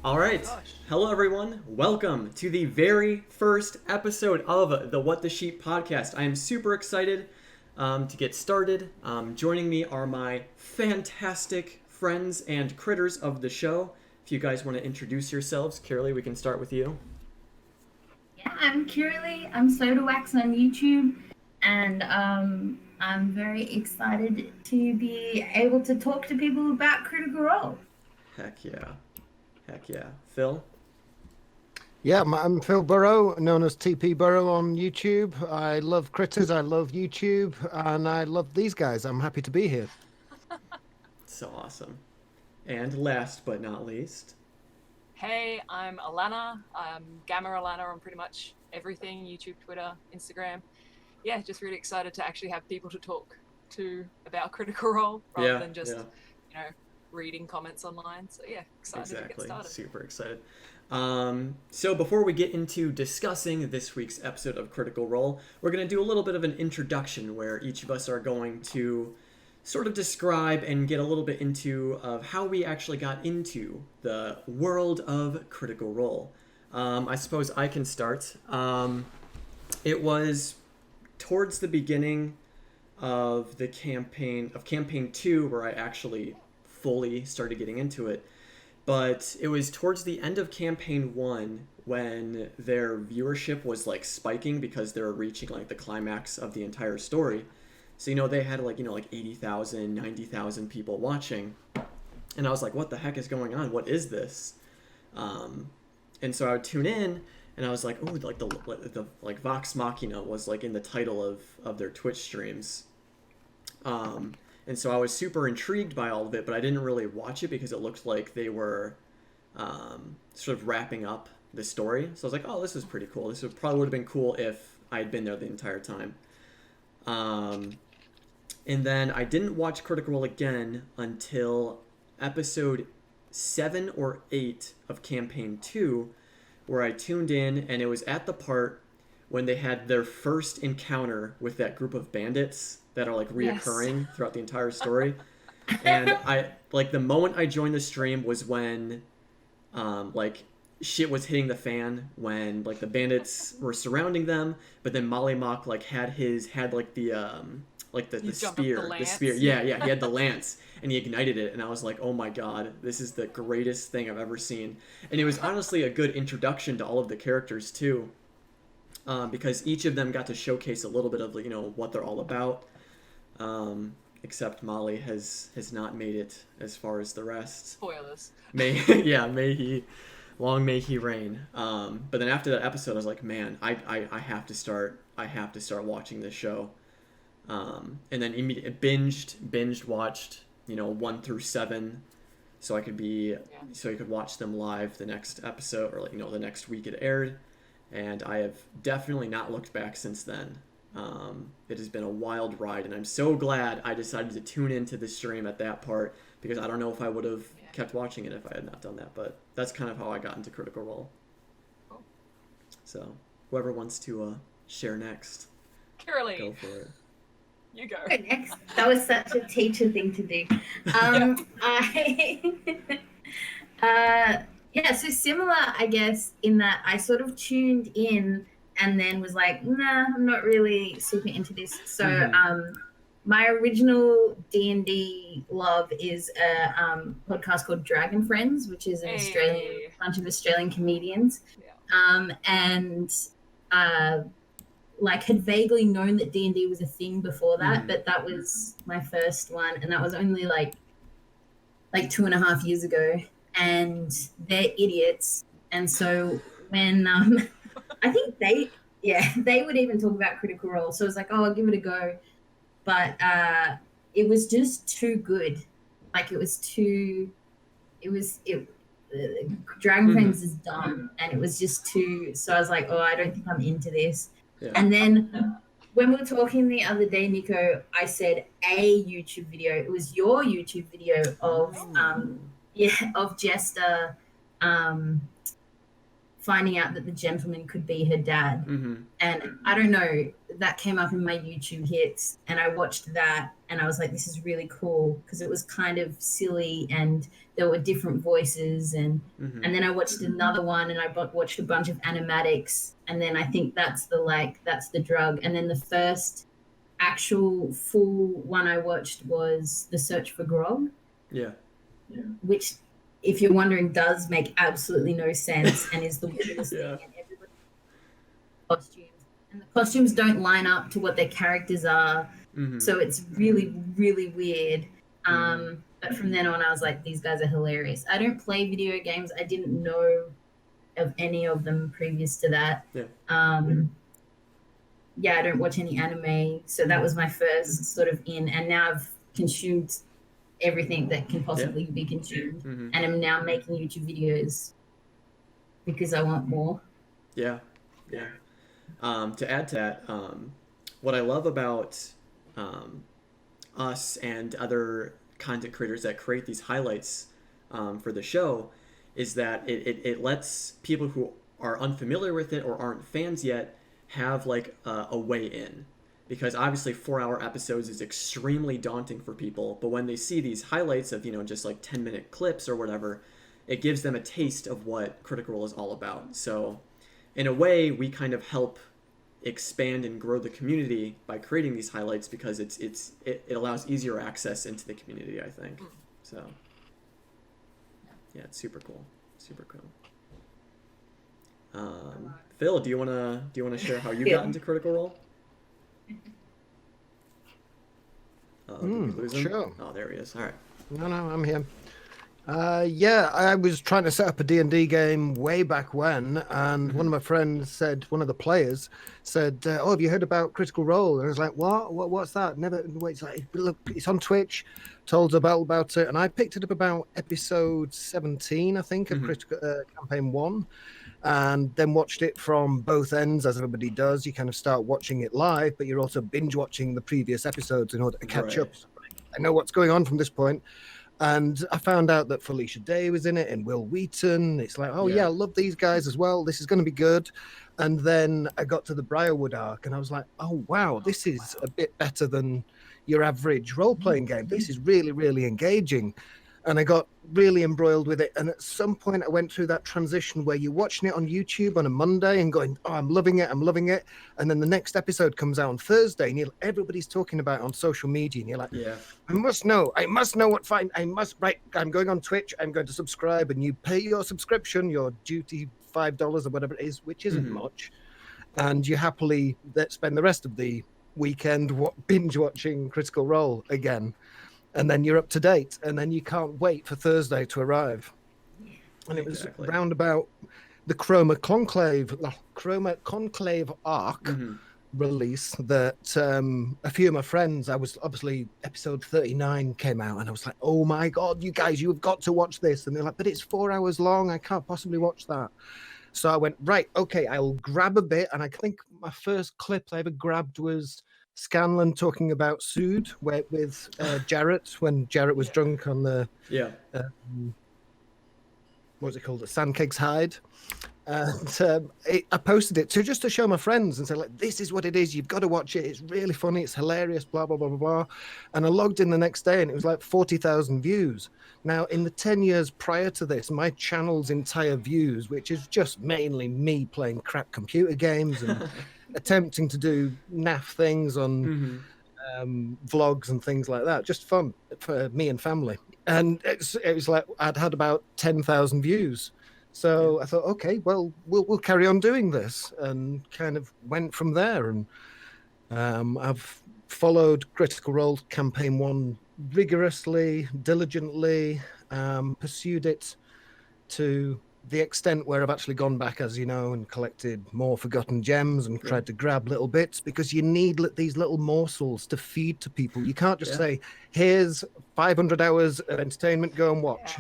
All right. Gosh. Hello, everyone. Welcome to the very first episode of the What the Sheep podcast. I am super excited to get started. Joining me are my fantastic friends and critters of the show. If you guys want to introduce yourselves, Kiralee, we can start with you. Yeah, I'm Kiralee. I'm Soda Wax on YouTube, and I'm very excited to be able to talk to people about Critical Role. Heck yeah. Heck yeah. Phil? Yeah, I'm Phil Burrow, known as TP Burrow on YouTube. I love critters, I love YouTube, and I love these guys. I'm happy to be here. So awesome. And last but not least, Hey, I'm Alana. I'm Gamma Alana on pretty much everything, YouTube, Twitter, Instagram. Yeah, just really excited to actually have people to talk to about Critical Role rather than just, reading comments online. So yeah, excited to get exactly. started. Super excited. So before we get into discussing this week's episode of Critical Role, we're going to do a little bit of an introduction where each of us are going to sort of describe and get a little bit into of how we actually got into the world of Critical Role. I suppose I can start. It was towards the beginning of the campaign 2 where I actually fully started getting into it. But it was towards the end of campaign 1 when their viewership was like spiking because they were reaching like the climax of the entire story. So, they had like 80,000, 90,000 people watching. And I was like, what the heck is going on? What is this? And so I would tune in and I was like, oh, like the Vox Machina was like in the title of their Twitch streams. And so I was super intrigued by all of it, but I didn't really watch it because it looked like they were sort of wrapping up the story. So I was like, oh, this is pretty cool. This probably would have been cool if I had been there the entire time. And then I didn't watch Critical Role again until episode 7 or 8 of campaign 2, where I tuned in, and it was at the part when they had their first encounter with that group of bandits that are like reoccurring throughout the entire story. And I like the moment I joined the stream was when like shit was hitting the fan, when like the bandits were surrounding them, but then Molly Mock like had like the spear. Yeah, he had the lance and he ignited it, and I was like, oh my god, this is the greatest thing I've ever seen. And it was honestly a good introduction to all of the characters too. Because each of them got to showcase a little bit of what they're all about. Except Molly has not made it as far as the rest. Spoilers. May he reign. But then after that episode, I was like, man, I have to start watching this show. And then immediately binged watched 1 through 7, so I could watch them live the next episode, or the next week it aired. And I have definitely not looked back since then. It has been a wild ride, and I'm so glad I decided to tune into the stream at that part, because I don't know if I would have kept watching it if I had not done that. But that's kind of how I got into Critical Role. Cool. So whoever wants to share next, Kiralee, go for it. you go. Next, that was such a teacher thing to do. So similar, I guess, in that I sort of tuned in and then was like, nah, I'm not really super into this. So my original D&D love is a podcast called Dragon Friends, which is an bunch of Australian comedians. Yeah. And like had vaguely known that D&D was a thing before that, but that was my first one, and that was only like 2.5 years ago. And they're idiots, and so when I think they would even talk about Critical Role, so I was like, oh, I'll give it a go, but it was just too good. Like Dragon Friends is dumb, and it was just too, so I was like, oh, I don't think I'm into this. And then when we were talking the other day, Nico, I said a YouTube video. It was your YouTube video of of Jester finding out that the gentleman could be her dad. Mm-hmm. And I don't know, that came up in my YouTube hits, and I watched that, and I was like, this is really cool, because it was kind of silly, and there were different voices, and Mm-hmm. and then I watched another one, and I watched a bunch of animatics, and then I think that's the drug. And then the first actual full one I watched was The Search for Grog, Yeah. which, if you're wondering, does make absolutely no sense and is the weirdest Yeah. thing. And everybody costumes, and the costumes don't line up to what their characters are, Mm-hmm. so it's really, really weird. But from then on, I was like, these guys are hilarious. I don't play video games. I didn't know of any of them previous to that. Yeah. Yeah, I don't watch any anime, so that was my first sort of in, and now I've consumed everything that can possibly be consumed, Mm-hmm. and I'm now making YouTube videos because I want more. Yeah. Yeah. To add to that, what I love about us and other content creators that create these highlights for the show is that it lets people who are unfamiliar with it or aren't fans yet have like a way in, because obviously 4-hour episodes is extremely daunting for people, but when they see these highlights of, you know, just like 10-minute clips or whatever, it gives them a taste of what Critical Role is all about. So in a way, we kind of help expand and grow the community by creating these highlights, because it allows easier access into the community, I think. So yeah, it's super cool. Phil, do you wanna share how you got into Critical Role? Did we lose him? Sure. Oh, there he is. All right. No, I'm here. Yeah, I was trying to set up a D&D game way back when, and one of my friends said, one of the players said, "Oh, have you heard about Critical Role?" And I was like, What's that? Never. Wait, it's like, look, it's on Twitch. Told about it, and I picked it up about episode 17, I think, of Critical Campaign 1, and then watched it from both ends, as everybody does. You kind of start watching it live, but you're also binge watching the previous episodes in order to catch up. I know what's going on from this point. And I found out that Felicia Day was in it and Will Wheaton. It's like, oh yeah, I love these guys as well. This is going to be good. And then I got to the Briarwood arc, and I was like, oh wow, this is a bit better than your average role-playing game. This is really, really engaging. And I got really embroiled with it. And at some point, I went through that transition where you're watching it on YouTube on a Monday and going, oh, I'm loving it. And then the next episode comes out on Thursday, and everybody's talking about it on social media. And you're like, I must know what fine. I'm going on Twitch. I'm going to subscribe. And you pay your subscription, your duty $5 or whatever it is, which isn't much. And you happily spend the rest of the weekend binge watching Critical Role again. And then you're up to date, and then you can't wait for Thursday to arrive. And it was round about the Chroma Conclave arc release that a few of my friends, I was obviously episode 39 came out, and I was like, oh my God, you guys, you've got to watch this. And they're like, but it's 4 hours long. I can't possibly watch that. So I went, right, okay, I'll grab a bit. And I think my first clip I ever grabbed was Scanlan talking about Sood with Jarrett, when Jarrett was drunk on the what was it called, the Sandcake's Hide, and I posted it just to show my friends and say, like, this is what it is, you've got to watch it, it's really funny, it's hilarious, blah blah blah blah blah. And I logged in the next day, and it was like 40,000 views. Now, in the 10 years prior to this, my channel's entire views, which is just mainly me playing crap computer games and attempting to do naff things on vlogs and things like that, just fun for me and family. And it was like I'd had about 10,000 views. So I thought, okay, well, we'll carry on doing this, and kind of went from there. And I've followed Critical Role Campaign 1 rigorously, diligently, pursued it to the extent where I've actually gone back, as you know, and collected more forgotten gems and tried to grab little bits, because you need these little morsels to feed to people. You can't just say, here's 500 hours of entertainment, go and watch.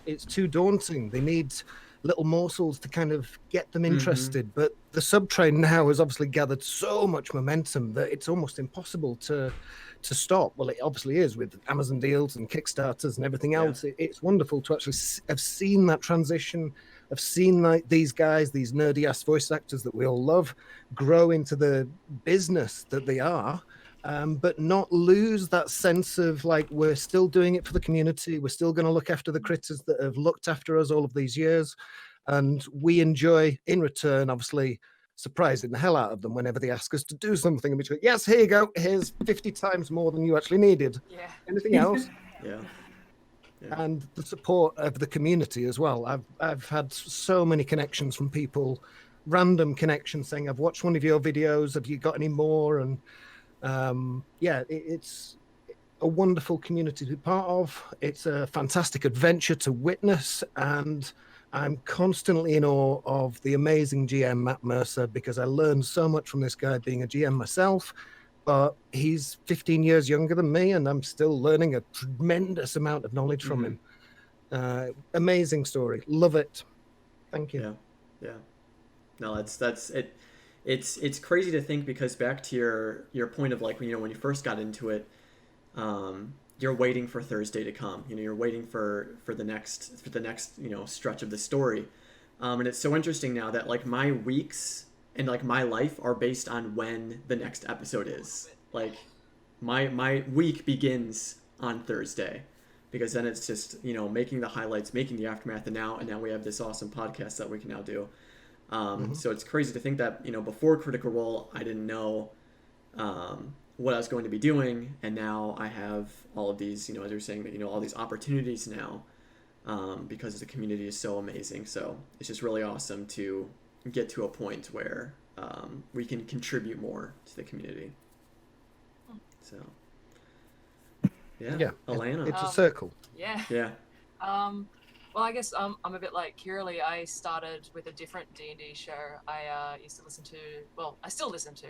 It's too daunting. They need little morsels to kind of get them interested. But the subtrain now has obviously gathered so much momentum that it's almost impossible to stop. Well, it obviously is, with Amazon deals and Kickstarters and everything else. It's wonderful to actually have seen that transition, of seeing like these guys, these nerdy ass voice actors that we all love, grow into the business that they are. But not lose that sense of like, we're still doing it for the community. We're still going to look after the critters that have looked after us all of these years. And we enjoy, in return, obviously, surprising the hell out of them whenever they ask us to do something. And we go, yes, here you go. Here's 50 times more than you actually needed. Yeah. Anything else? Yeah. And the support of the community as well. I've had so many connections from people, random connections saying, I've watched one of your videos. Have you got any more? And it's a wonderful community to be part of. It's a fantastic adventure to witness, and I'm constantly in awe of the amazing GM Matt Mercer, because I learned so much from this guy being a GM myself, but he's 15 years younger than me, and I'm still learning a tremendous amount of knowledge from him. Amazing story. Love it. Thank you. Yeah. No, that's it. It's crazy to think, because back to your point of like, when you first got into it, you're waiting for Thursday to come. You're waiting for the next stretch of the story, and it's so interesting now that like my weeks and like my life are based on when the next episode is. Like my week begins on Thursday, because then it's just making the highlights, making the aftermath, and now we have this awesome podcast that we can now do. So it's crazy to think that, before Critical Role, I didn't know what I was going to be doing, and now I have all of these, as you're saying, all these opportunities now, because the community is so amazing. So it's just really awesome to get to a point where we can contribute more to the community. So yeah. Alana. It's a circle. Yeah. Well, I guess I'm a bit like Kiralee. I started with a different D&D show. I used to listen to, I still listen to,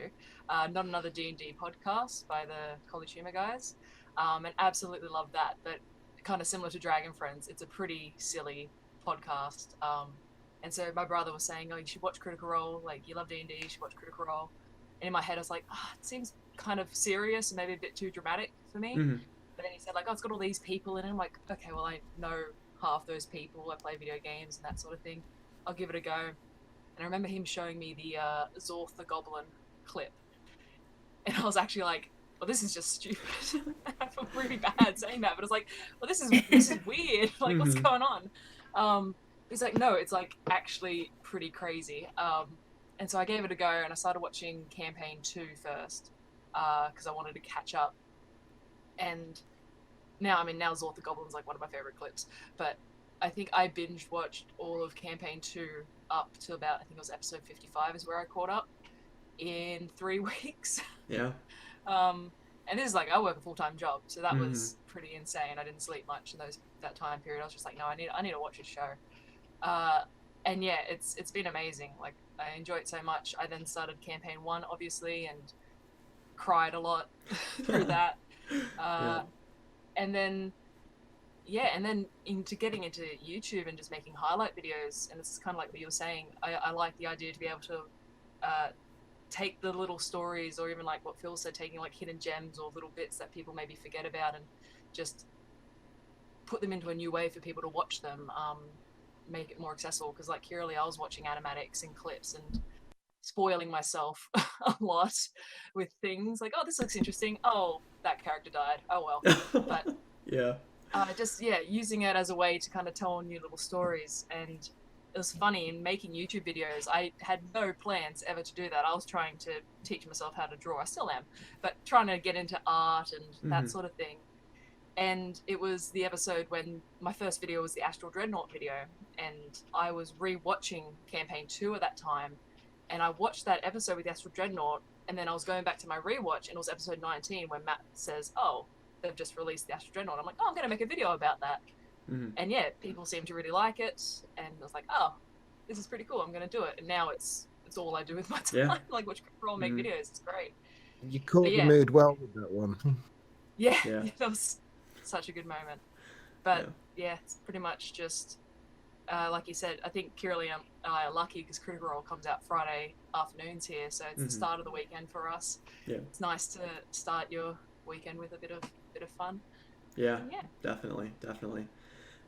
Not Another D&D podcast by the College Humor guys, and absolutely love that. But kind of similar to Dragon Friends, it's a pretty silly podcast. And so my brother was saying, you should watch Critical Role. Like, you love D&D, you should watch Critical Role. And in my head, I was like, it seems kind of serious and maybe a bit too dramatic for me. Mm-hmm. But then he said, like, it's got all these people in it. I'm like, okay, well, I know half those people. I play video games and that sort of thing. I'll give it a go. And I remember him showing me the Zorth the Goblin clip. And I was actually like, well, this is just stupid. I feel really bad saying that, but it's like, well, this is weird. Like, what's going on? He's like, no, it's like actually pretty crazy. And so I gave it a go, and I started watching Campaign 2 first, because I wanted to catch up. And now Zorth the Goblin's like one of my favorite clips, but I think I binge watched all of Campaign 2 up to about, I think it was episode 55 is where I caught up in 3 weeks. Yeah. And this is like, I work a full-time job, so that was pretty insane. I didn't sleep much in that time period. I was just like, no, I need to watch this show. And yeah, it's been amazing. Like, I enjoy it so much. I then started Campaign 1, obviously, and cried a lot through that. And then into getting into YouTube and just making highlight videos, and it's kind of like what you were saying, I like the idea to be able to take the little stories, or even like what Phil said, taking like hidden gems or little bits that people maybe forget about, and just put them into a new way for people to watch them, make it more accessible. Because like Kiralee, I was watching animatics and clips and spoiling myself a lot with things like, oh, this looks interesting, oh, that character died, oh well. But using it as a way to kind of tell new little stories. And it was funny, in making YouTube videos, I had no plans ever to do that. I was trying to teach myself how to draw, I still am, but trying to get into art and that sort of thing. And it was the episode when my first video was the Astral Dreadnought video, and I was re-watching Campaign 2 at that time, and I watched that episode with the Astral Dreadnought, and then I was going back to my rewatch, and it was episode 19 when Matt says, oh, they've just released the Astral Dreadnought. I'm like, oh, I'm going to make a video about that. And yeah, people seem to really like it, and I was like, oh, this is pretty cool, I'm going to do it. And now it's all I do with my time, like watch Critical Role, make videos. It's great. You caught the mood well with that one. Yeah, that was such a good moment. But yeah, it's pretty much just like you said. I think Kiralee and I are lucky because Critical Role comes out Friday afternoons here, so it's the start of the weekend for us. Yeah, it's nice to start your weekend with a bit of fun. Yeah, definitely.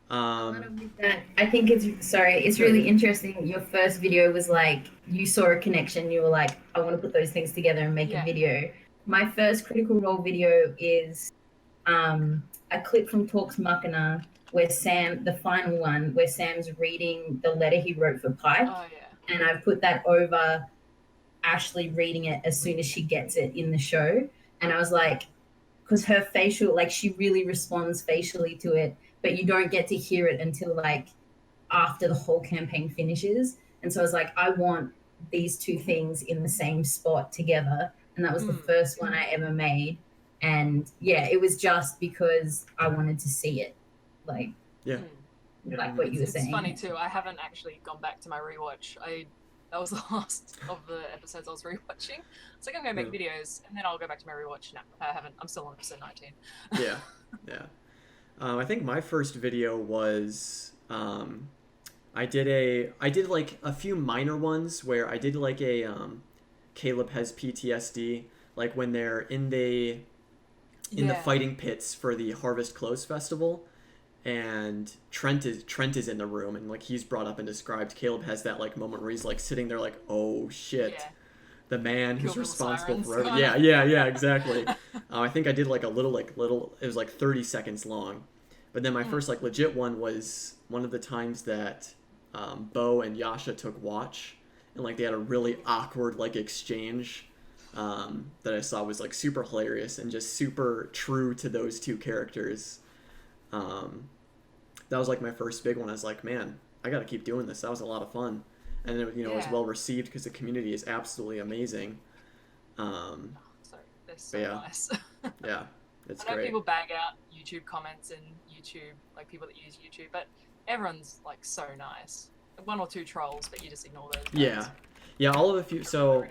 With that, I think it's really interesting. Your first video was like you saw a connection. You were like, I want to put those things together and make a video. My first Critical Role video is a clip from Talks Machina where the final one, where Sam's reading the letter he wrote for Pike. Oh, yeah. And I've put that over Ashley reading it as soon as she gets it in the show. And I was like, because her facial, like she really responds facially to it, but you don't get to hear it until like after the whole campaign finishes. And so I was like, I want these two things in the same spot together. And that was the first one I ever made. And yeah, it was just because I wanted to see it. Like, like what you were saying. It's funny too. I haven't actually gone back to my rewatch. That was the last of the episodes I was rewatching. So I'm going to make videos and then I'll go back to my rewatch. No, I haven't. I'm still on episode 19. Yeah. I think my first video was I did like a few minor ones where I did like a Caleb has PTSD, like when they're in the fighting pits for the Harvest Close Festival, and Trent is in the room, and like he's brought up and described. Caleb has that like moment where he's like sitting there like, oh shit, the man who's responsible for everything. Yeah, exactly. I think I did like a little, it was like 30 seconds long. But then my first like legit one was one of the times that Bo and Yasha took watch, and like they had a really awkward like exchange that I saw was like super hilarious and just super true to those two characters. That was like my first big one. I was like, man, I got to keep doing this. That was a lot of fun. And it, it was well received because the community is absolutely amazing. They're so nice. Yeah, it's I know great. people bag out YouTube comments and YouTube, like people that use YouTube, but everyone's like so nice. One or two trolls, but you just ignore those. Yeah, all of a few. So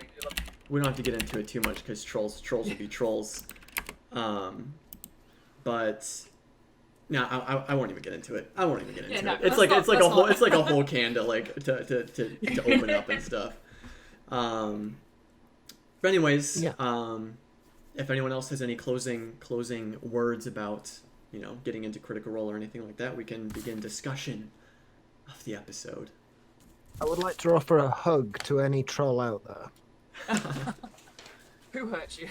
we don't have to get into it too much because trolls will be trolls. But no, I won't even get into it. It's like a whole can to like to open up and stuff. But anyways, if anyone else has any closing words about getting into Critical Role or anything like that, we can begin discussion of the episode. I would like to offer a hug to any troll out there. Who hurt you?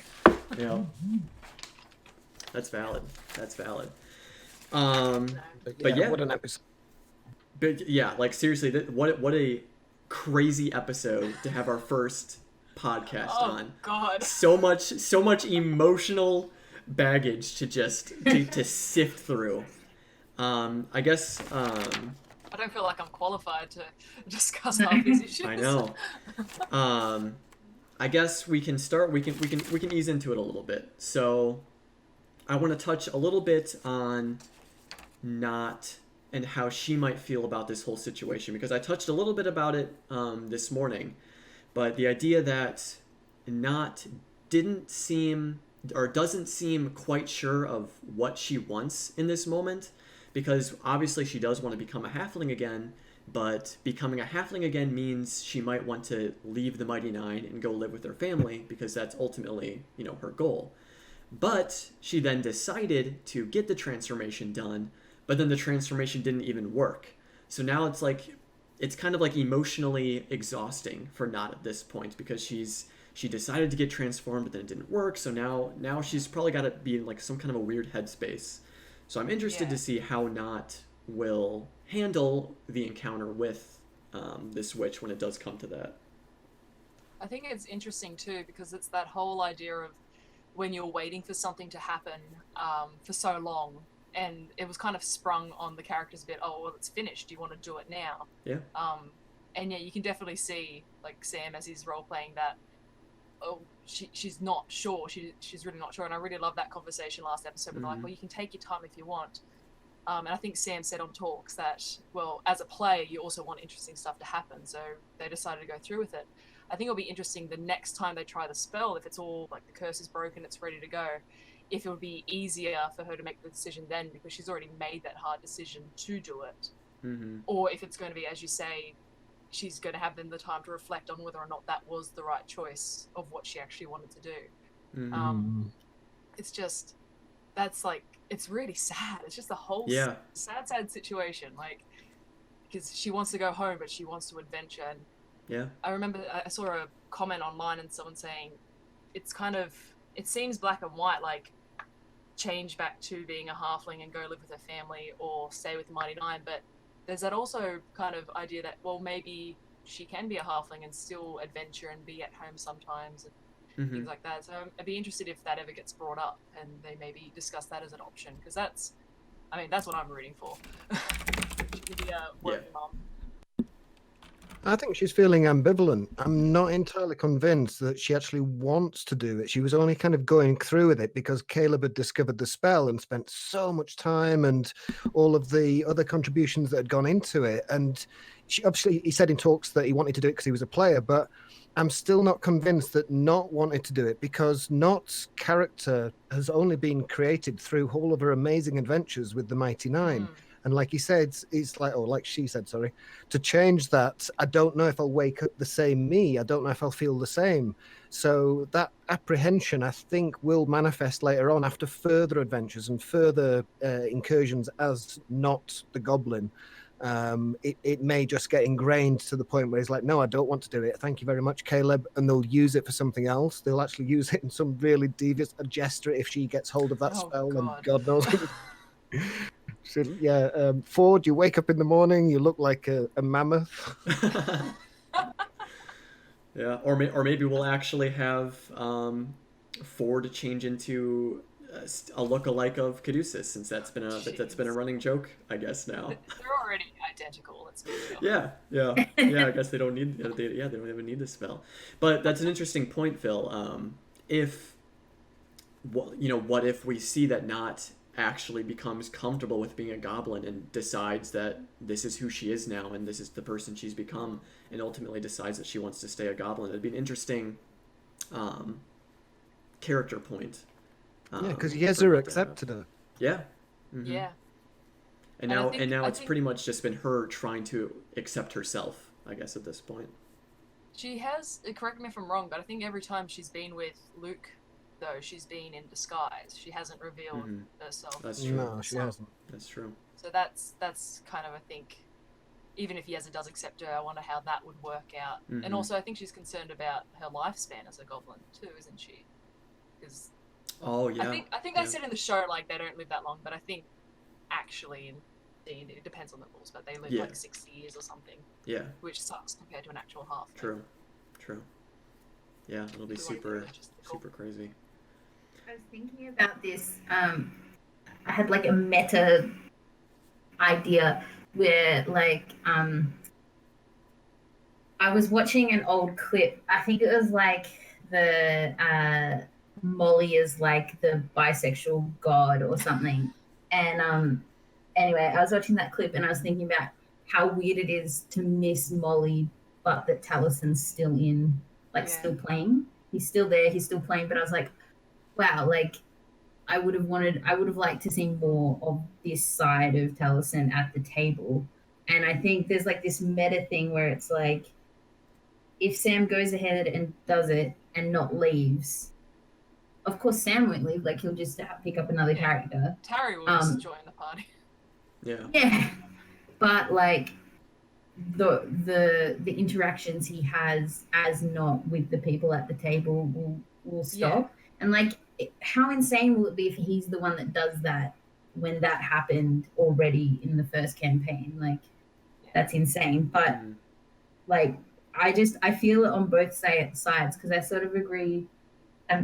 Yeah, that's valid. But yeah, what an episode. But yeah, like seriously, what a crazy episode to have our first podcast on. Oh God. So much emotional baggage to to sift through. I guess I don't feel like I'm qualified to discuss all these issues. I know. I guess we can start. We can ease into it a little bit. So, I want to touch a little bit on Not and how she might feel about this whole situation, because I touched a little bit about it this morning, but the idea that Not doesn't seem quite sure of what she wants in this moment, because obviously she does want to become a halfling again, but becoming a halfling again means she might want to leave the Mighty Nine and go live with her family, because that's ultimately, her goal. But she then decided to get the transformation done, but then the transformation didn't even work. So now it's kind of like emotionally exhausting for Not at this point, because she decided to get transformed, but then it didn't work. So now she's probably got to be in like some kind of a weird headspace. So I'm interested to see how Not will handle the encounter with this witch when it does come to that. I think it's interesting too, because it's that whole idea of when you're waiting for something to happen for so long, and it was kind of sprung on the characters a bit. Oh, well, it's finished. Do you want to do it now? Yeah. And yeah, you can definitely see like Sam as he's role playing that. Oh, she's not sure. She's really not sure. And I really love that conversation last episode. Where they're like, well, you can take your time if you want. And I think Sam said on Talks that, well, as a player, you also want interesting stuff to happen. So they decided to go through with it. I think it'll be interesting the next time they try the spell, if it's all like the curse is broken, it's ready to go, if it would be easier for her to make the decision then, because she's already made that hard decision to do it. Mm-hmm. Or if it's going to be, as you say, she's going to have then the time to reflect on whether or not that was the right choice of what she actually wanted to do. Mm-hmm. It's just, that's like, it's really sad. It's just a whole Yeah. sad situation. Like, because she wants to go home, but she wants to adventure. And Yeah. I remember I saw a comment online and someone saying, it's kind of, it seems black and white, like change back to being a halfling and go live with her family or stay with the Mighty Nine. But there's that also kind of idea that, well, maybe she can be a halfling and still adventure and be at home sometimes and things like that. So I'd be interested if that ever gets brought up and they maybe discuss that as an option, because that's what I'm rooting for. She could be a working mom. I think she's feeling ambivalent. I'm not entirely convinced that she actually wants to do it. She was only kind of going through with it because Caleb had discovered the spell and spent so much time and all of the other contributions that had gone into it. And she, obviously, he said in talks that he wanted to do it because he was a player, but I'm still not convinced that Not wanted to do it, because Not's character has only been created through all of her amazing adventures with the Mighty Nine. And like he said, it's like, or like she said, sorry, to change that, I don't know if I'll wake up the same me. I don't know if I'll feel the same. So that apprehension, I think, will manifest later on after further adventures and further incursions as Not the Goblin. It may just get ingrained to the point where he's like, no, I don't want to do it. Thank you very much, Caleb. And they'll use it for something else. They'll actually use it in some really devious jester if she gets hold of that spell. God. And God knows. So, yeah, Ford, you wake up in the morning, you look like a mammoth. Yeah, or maybe we'll actually have Ford change into a look-alike of Caduceus, since that's been a running joke, I guess now. They're already identical. Let's be real. Yeah. I guess they don't need they don't even need the spell. But that's an interesting point, Phil. What if we see that Not actually becomes comfortable with being a goblin and decides that this is who she is now and this is the person she's become, and ultimately decides that she wants to stay a goblin? It'd be an interesting character point. Because Yezer accepted her. Yeah. Yeah. And now it's pretty much just been her trying to accept herself, I guess, at this point. She has, correct me if I'm wrong, but I think every time she's been with Luke, though, she's been in disguise. She hasn't revealed herself. That's true. No, she hasn't. That's true. So that's kind of, I think, even if Yeza does accept her, I wonder how that would work out. And also, I think she's concerned about her lifespan as a goblin too, isn't she? Because I think they said in the show like they don't live that long, but I think actually in D&D, it depends on the rules, but they live like 60 years or something. Yeah. Which sucks compared to an actual half. True. Yeah, it'll be super crazy. I was thinking about this. I had like a meta idea where like I was watching an old clip. I think it was like the Molly is like the bisexual god or something. And anyway, I was watching that clip and I was thinking about how weird it is to miss Molly, but that Talison's still in, like still playing. He's still there, he's still playing, but I was like, wow, like I would have liked to see more of this side of Taliesin at the table. And I think there's like this meta thing where it's like, if Sam goes ahead and does it and not leaves, of course Sam won't leave, like he'll just pick up another character. Terry will just join the party. Yeah. But like the interactions he has as Not with the people at the table will stop. And like, how insane will it be if he's the one that does that when that happened already in the first campaign? Like, that's insane. But like, I feel it on both sides, because I sort of agree.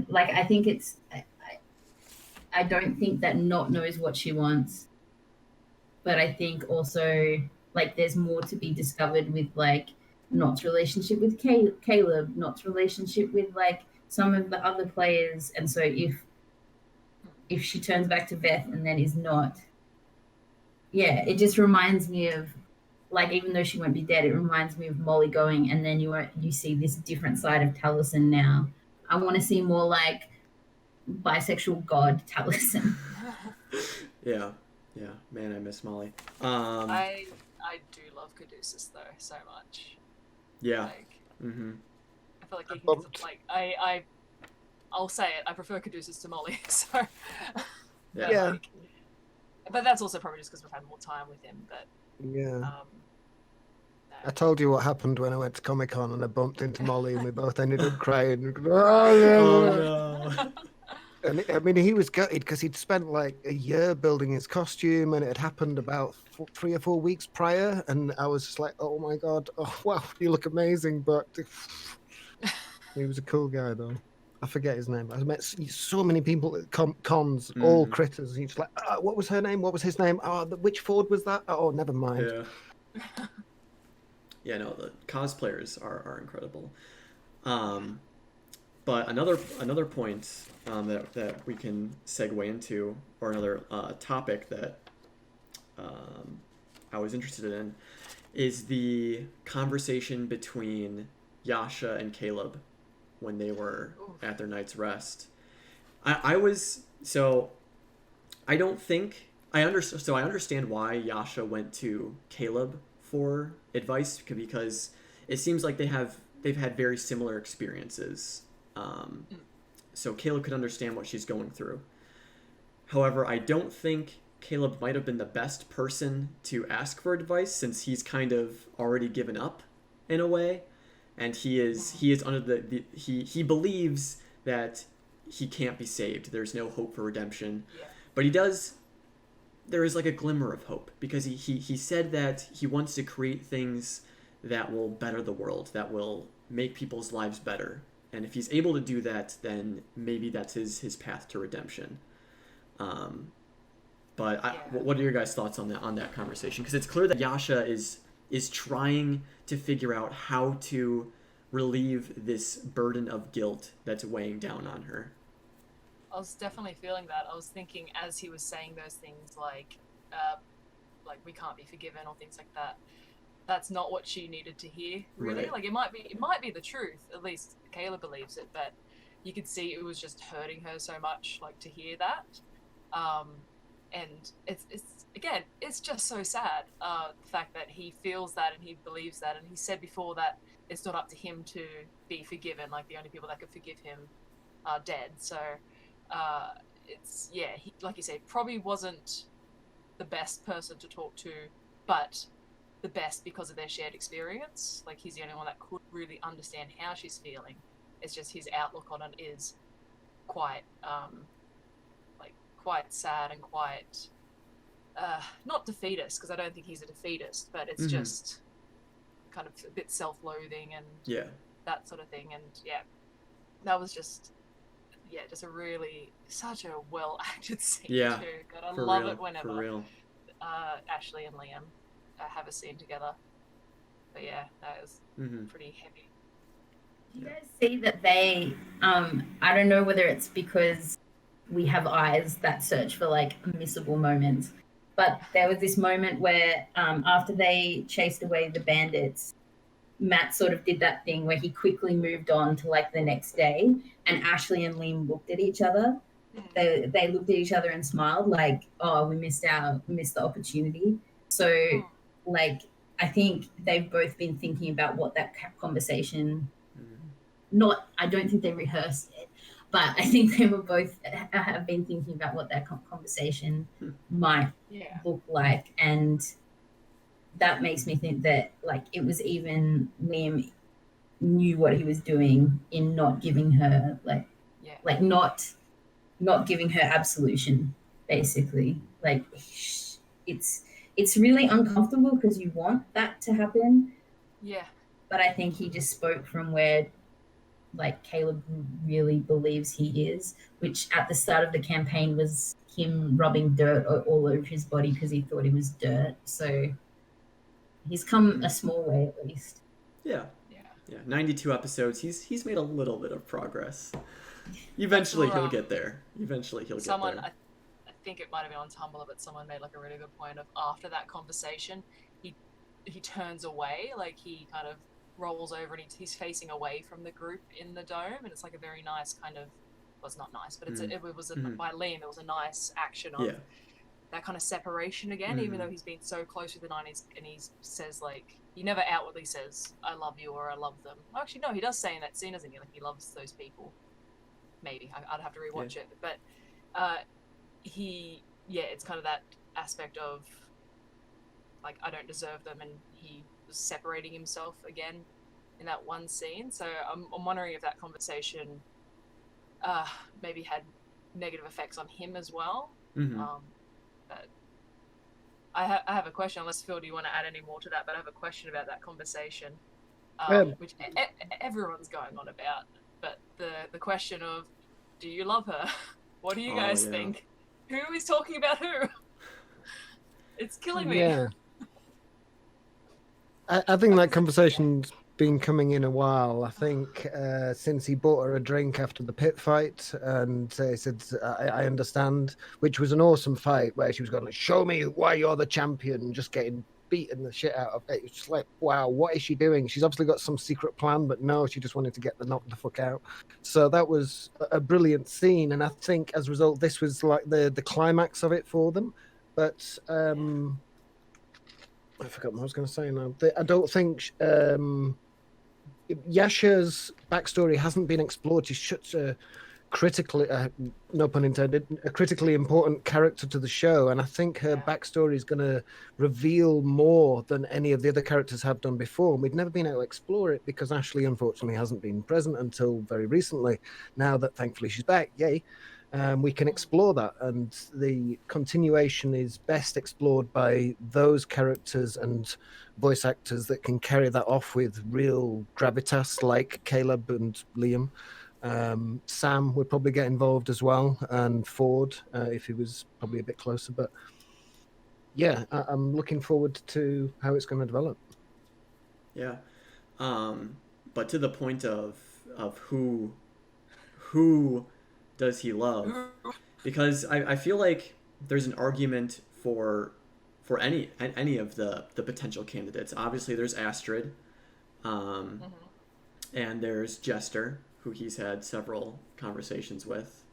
Like, I think it's, I don't think that Not knows what she wants, but I think also like there's more to be discovered with like Not's relationship with Caleb, Not's relationship with like some of the other players. And so if she turns back to Beth and then is not, it just reminds me of, like, even though she won't be dead, it reminds me of Molly going, and then you see this different side of Taliesin now. I want to see more like bisexual god Taliesin. Yeah, man, I miss Molly. I do love Caduceus though so much. Yeah. Like, I feel like he can, like I'll say it. I prefer Caduceus to Molly. So. But, Yeah. like, but that's also probably just because we've had more time with him. But Yeah. no. I told you what happened when I went to Comic-Con and I bumped into Molly and we both ended up crying. Oh, no. And I mean, he was gutted because he'd spent like a year building his costume, and it had happened about 3 or 4 weeks prior. And I was just like, "Oh my god, oh wow, you look amazing!" But he was a cool guy, though. I forget his name. I met so many people at cons, all critters. He's like, "What was her name? What was his name? Oh, which Ford was that? Oh, never mind." Yeah. Yeah, no, the cosplayers are incredible. But another point that we can segue into, or another topic that I was interested in, is the conversation between Yasha and Caleb when they were at their night's rest. I was so I don't think I understand. So I understand why Yasha went to Caleb for advice, because it seems like they've had very similar experiences. So Caleb could understand what she's going through. However, I don't think Caleb might have been the best person to ask for advice, since he's kind of already given up in a way, and he is under he believes that he can't be saved. There's no hope for redemption. Yeah. But there is like a glimmer of hope, because he said that he wants to create things that will better the world, that will make people's lives better. And if he's able to do that, then maybe that's his path to redemption. What are your guys' thoughts on that conversation? Because it's clear that Yasha is trying to figure out how to relieve this burden of guilt that's weighing down on her. I was definitely feeling that. I was thinking as he was saying those things, like we can't be forgiven or things like that. That's not what she needed to hear, really. Right. Like it might be the truth. At least Kayla believes it, but you could see it was just hurting her so much, like, to hear that. And it's just so sad. The fact that he feels that and he believes that, and he said before that it's not up to him to be forgiven. Like the only people that could forgive him are dead. So he, like you said, probably wasn't the best person to talk to, but the best because of their shared experience. Like he's the only one that could really understand how she's feeling. It's just his outlook on it is quite quite sad and quite not defeatist, because I don't think he's a defeatist, but it's just kind of a bit self-loathing and that sort of thing. And that was just a really such a well acted scene too. God, I love it whenever Ashley and Liam have a scene together. But that was pretty heavy. Do you guys see that they I don't know whether it's because we have eyes that search for like missable moments, but there was this moment where after they chased away the bandits, Matt sort of did that thing where he quickly moved on to like the next day, and Ashley and Liam looked at each other. They looked at each other and smiled like, oh, we missed the opportunity. So like I think they've both been thinking about what that conversation I don't think they rehearsed it, but I think they were both have been thinking about what that conversation might look like. And that makes me think that like it was even Liam knew what he was doing in not giving her like not giving her absolution, basically. Like it's really uncomfortable because you want that to happen. Yeah. But I think he just spoke from where like Caleb really believes he is, which at the start of the campaign was him rubbing dirt all over his body because he thought he was dirt. So he's come a small way at least. Yeah. 92 episodes. He's made a little bit of progress. Eventually he'll get there. I think it might have been on Tumblr, but someone made like a really good point of after that conversation, he turns away, like he kind of rolls over and he's facing away from the group in the dome, and it's like a very nice kind of, well, it's not nice, but by Liam, it was a nice action of that kind of separation again, even though he's been so close with the 90s, and he says like, he never outwardly says I love you or I love them. Well, actually no, he does say in that scene, doesn't he, like he loves those people. Maybe I'd have to rewatch it, but it's kind of that aspect of like, I don't deserve them, and he was separating himself again in that one scene. So I'm wondering if that conversation maybe had negative effects on him as well. But I have a question, unless Phil, do you want to add any more to that? But I have a question about that conversation, which everyone's going on about. But the question of, do you love her? What do you guys think? Who is talking about who? It's killing me. Yeah. I think that conversation's been coming in a while. I think since he bought her a drink after the pit fight, and he said, I understand, which was an awesome fight where she was going, show me why you're the champion, just getting beaten the shit out of it. It's just like, wow, what is she doing? She's obviously got some secret plan, but no, she just wanted to get knocked the fuck out. So that was a brilliant scene, and I think as a result, this was like the climax of it for them. But I forgot what I was going to say now. I don't think Yasha's backstory hasn't been explored. She's such a critically, no pun intended, a critically important character to the show, and I think her backstory is going to reveal more than any of the other characters have done before. And we've never been able to explore it because Ashley, unfortunately, hasn't been present until very recently. Now that thankfully she's back, yay. We can explore that, and the continuation is best explored by those characters and voice actors that can carry that off with real gravitas, like Caleb and Liam. Sam would probably get involved as well, and Ford if he was probably a bit closer. But yeah, I'm looking forward to how it's going to develop. Yeah, but to the point of who does he love? Because I feel like there's an argument for any of the potential candidates. Obviously, there's Astrid, and there's Jester, who he's had several conversations with.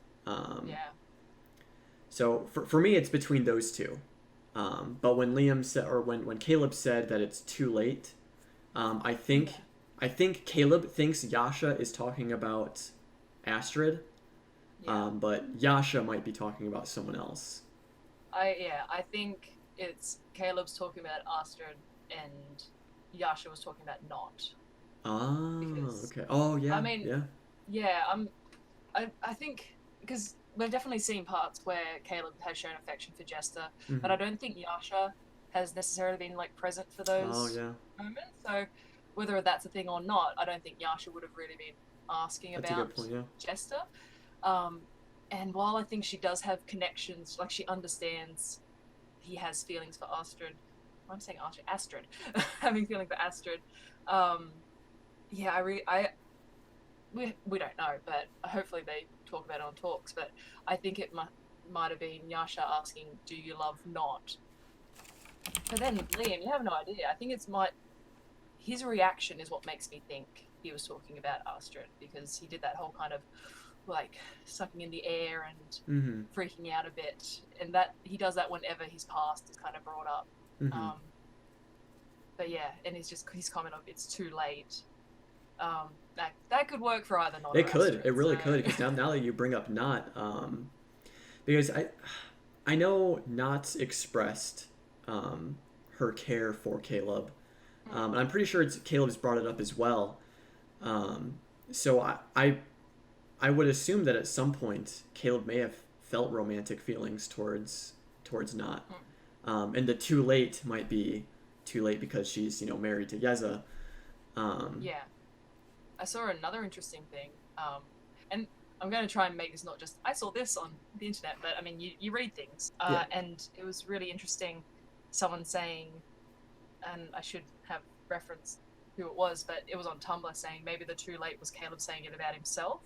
So for me, it's between those two. But when Liam said, or when Caleb said that it's too late, I think Caleb thinks Yasha is talking about Astrid. But Yasha might be talking about someone else. I think it's Caleb's talking about Astrid and Yasha was talking about not. Okay. Oh yeah. I mean, I think because we've definitely seen parts where Caleb has shown affection for Jester, but I don't think Yasha has necessarily been like present for those moments. So whether that's a thing or not, I don't think Yasha would have really been asking That's about a good point, Jester. And while I think she does have connections, like she understands he has feelings for Astrid. I'm saying Astrid. Having feeling for Astrid. We don't know, but hopefully they talk about it on talks. But I think it might have been Yasha asking, "Do you love not?" But then Liam, you have no idea. I think his reaction is what makes me think he was talking about Astrid, because he did that whole kind of like sucking in the air and freaking out a bit, and that he does that whenever his past is kind of brought up. But yeah, and his comment of it's too late. That could work for either not. It could. It really could. Because now that you bring up not, because I know Not expressed her care for Caleb, and I'm pretty sure Caleb's brought it up as well. So I would assume that at some point Caleb may have felt romantic feelings towards Not, and the too late might be too late because she's married to Yeza. I saw another interesting thing, and I'm going to try and make this not just I saw this on the internet, but I mean you read things, and it was really interesting. Someone saying, and I should have referenced who it was, but it was on Tumblr saying maybe the too late was Caleb saying it about himself.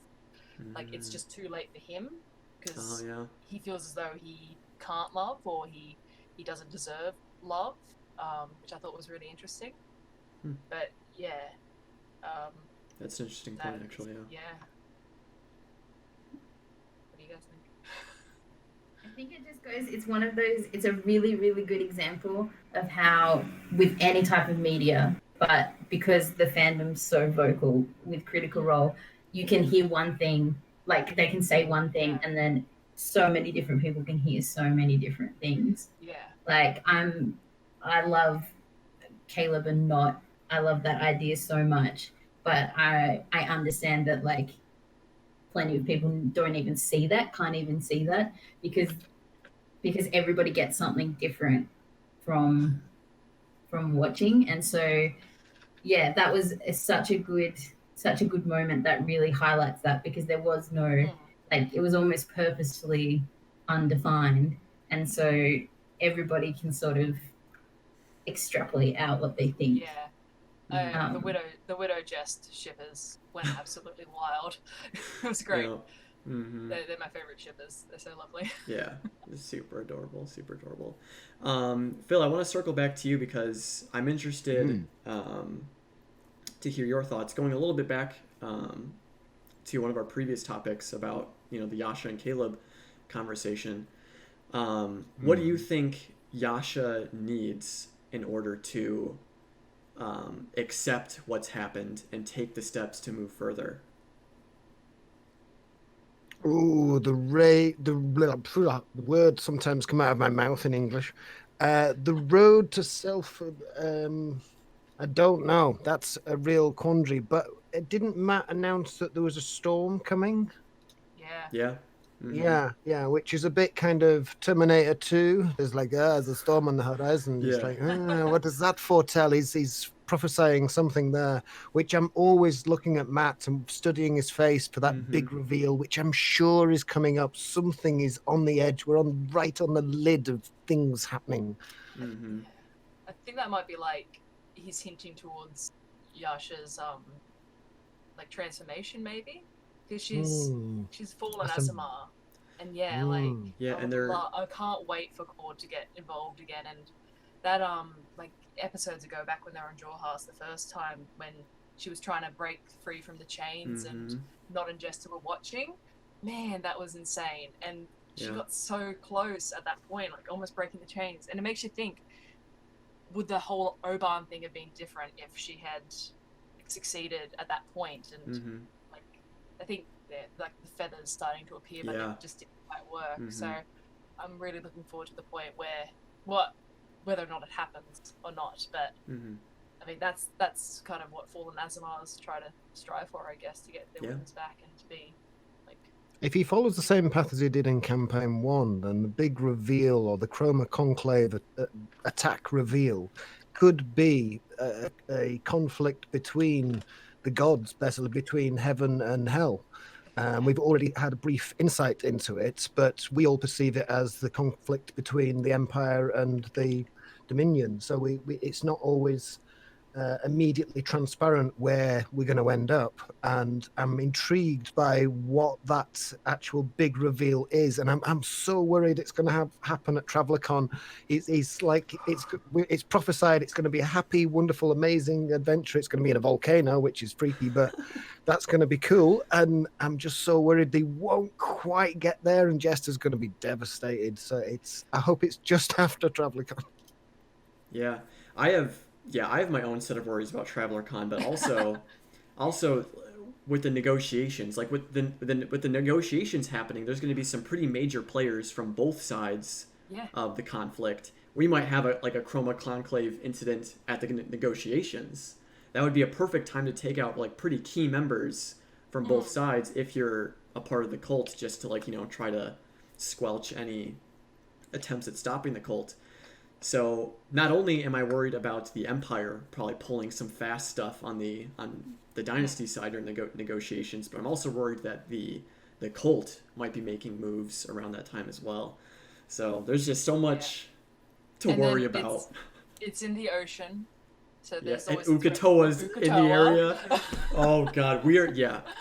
Like it's just too late for him because he feels as though he can't love, or he doesn't deserve love, which I thought was really interesting. But that's an interesting point, actually. What do you guys think? I think it just goes, it's one of those, it's a really, really good example of how with any type of media, but because the fandom's so vocal with Critical Role, you can hear one thing, like they can say one thing, and then so many different people can hear so many different things. Yeah. Like I love Caleb and not. I love that idea so much, but I understand that like plenty of people don't even see that, can't even see that because everybody gets something different from watching, and so yeah, that was such a good moment that really highlights that because there was no like it was almost purposefully undefined, and so everybody can sort of extrapolate out what they think. Yeah. Mhm. The widow jest shippers went absolutely wild. It was great. Yeah. Mm-hmm. They're my favorite shippers. They're so lovely. Yeah, it's super adorable, super adorable. Phil, I want to circle back to you because I'm interested to hear your thoughts. Going a little bit back to one of our previous topics about the Yasha and Caleb conversation. What do you think Yasha needs in order to accept what's happened and take the steps to move further? Oh, the words sometimes come out of my mouth in English. The road to self. I don't know. That's a real quandary. But didn't Matt announce that there was a storm coming? Yeah. Yeah. Mm-hmm. Yeah, which is a bit kind of Terminator 2. There's like, there's a storm on the horizon. It's like, what does that foretell? He's prophesying something there, which I'm always looking at Matt and studying his face for that big reveal, which I'm sure is coming up. Something is on the edge. We're right on the lid of things happening. Mm-hmm. I think that might be like he's hinting towards Yasha's like transformation maybe, because she's fallen Azamar, and I can't wait for Cord to get involved again. And that like episodes ago, back when they were in Jorhas the first time, when she was trying to break free from the chains and Not and Jester were watching, man, that was insane. And she got so close at that point, like almost breaking the chains. And it makes you think, would the whole Oban thing have been different if she had succeeded at that point? And like, I think like the feathers starting to appear, but it just didn't quite work. So I'm really looking forward to the point where whether or not it happens or not. But I mean, that's kind of what Fallen Azamars try to strive for, I guess, to get their weapons back and to be like. If he follows the same path as he did in Campaign 1, then the big reveal or the Chroma Conclave attack reveal could be a conflict between the gods, basically between heaven and hell. We've already had a brief insight into it, but we all perceive it as the conflict between the Empire and the Dominion. So it's not always immediately transparent where we're going to end up, and I'm intrigued by what that actual big reveal is, and I'm so worried it's going to happen at TravelerCon. It's prophesied it's going to be a happy, wonderful, amazing adventure. It's going to be in a volcano, which is freaky, but that's going to be cool. And I'm just so worried they won't quite get there, and Jester's going to be devastated. So I hope it's just after TravelerCon. Yeah, I have my own set of worries about TravelerCon, but also with the negotiations, like with the negotiations happening, there's going to be some pretty major players from both sides of the conflict. We might have a Chroma Conclave incident at the negotiations. That would be a perfect time to take out like pretty key members from both sides if you're a part of the cult, just to try to squelch any attempts at stopping the cult. So not only am I worried about the Empire probably pulling some fast stuff on the Dynasty side during negotiations, but I'm also worried that the cult might be making moves around that time as well. So there's just so much to worry about. It's in the ocean, so there's and Ukatoa's in the area. Oh God,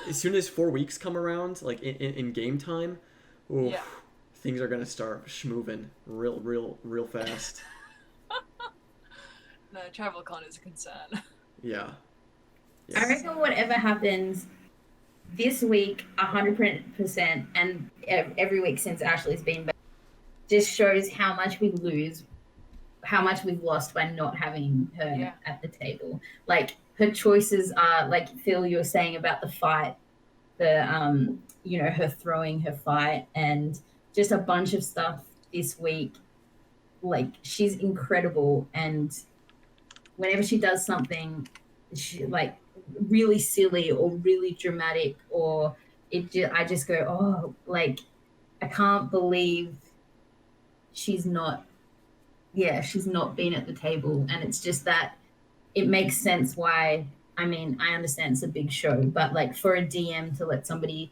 as soon as 4 weeks come around, like in game time, things are gonna start schmoving real fast. No, TravelCon is a concern. Yeah. I reckon whatever happens this week, 100%, and every week since Ashley's been back, just shows how much we lose, how much we've lost by not having her at the table. Like, her choices are, like Phil, you were saying about the fight, her throwing her fight, and just a bunch of stuff this week. Like, she's incredible, and whenever she does something, she like really silly or really dramatic, or I just go, oh, like I can't believe she's not, she's not been at the table, and it's just that it makes sense why. I mean, I understand it's a big show, but like for a DM to let somebody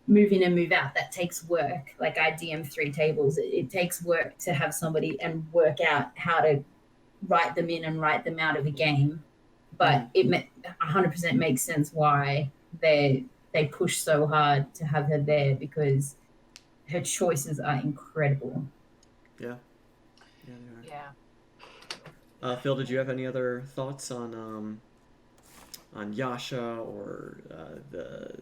move in and move out, that takes work. Like I DM 3 tables, it takes work to have somebody and work out how to write them in and write them out of a game. But it 100% makes sense why they push so hard to have her there, because her choices are incredible. Yeah, they are. Yeah. Phil, did you have any other thoughts on Yasha or the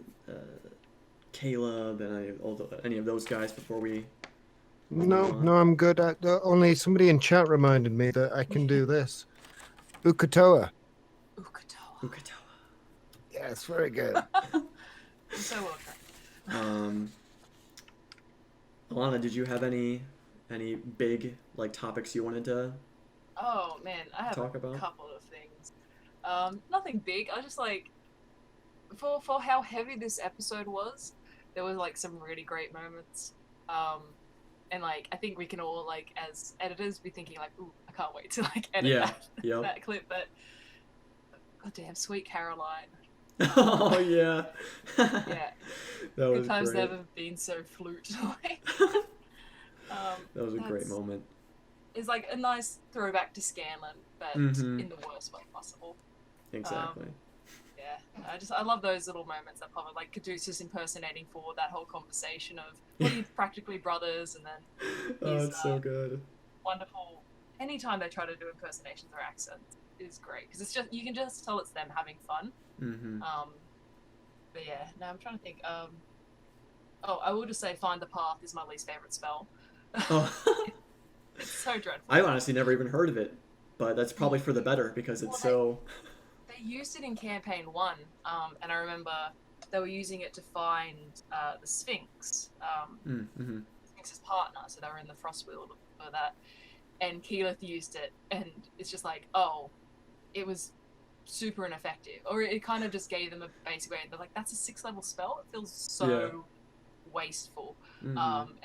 Caleb and any of those guys before we? No, I'm good. Only somebody in chat reminded me that I can do this. Ukatoa. Ukatoa. Yes, very good. So well done. Alana, did you have any big like topics you wanted to? Oh man, I have Talk a about? couple of things. Nothing big. I just like for how heavy this episode was, there was like some really great moments. And like I think we can all like as editors be thinking like, ooh, I can't wait to like edit that clip. But goddamn, sweet Caroline. Oh yeah. Yeah. That was Good times great. never been so flute. Like, That was a great moment. It's like a nice throwback to Scanlan, but in the worst way possible. Exactly. Yeah, I love those little moments that pop up, like Caduceus impersonating for that whole conversation of what are you practically brothers, and then Oh, it's so good. Wonderful. Anytime they try to do impersonations or accents is great, because it's just you can just tell it's them having fun. But yeah, now I'm trying to think. Oh, I will just say Find the Path is my least favorite spell. Oh. It's so dreadful. I honestly never even heard of it, but that's probably for the better because it's so. They used it in campaign 1, and I remember they were using it to find the Sphinx, Sphinx's partner. So they were in the Frostweald for that, and Keyleth used it, and it's just like, oh, it was super ineffective, or it kind of just gave them a basic way. They're like, that's a 6th level spell. It feels so wasteful. And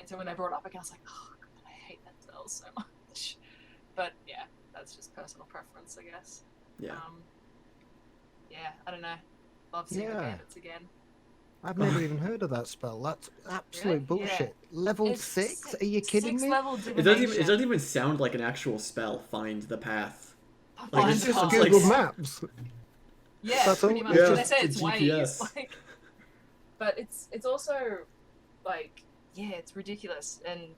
so when they brought it up again, I was like, oh god, I hate that spell so much. But yeah, that's just personal preference, I guess. Yeah. Yeah, I don't know. Love seeing the bandits again. I've never even heard of that spell. That's absolute bullshit. Yeah. Level It's 6? Are you kidding me? 6th level It doesn't even sound like an actual spell. Find the path. Like, It's it's just like- Google Maps. Yeah, That's pretty all- much. yeah. And they say It's it's a ways. GPS. Like, but it's also like, yeah, it's ridiculous. And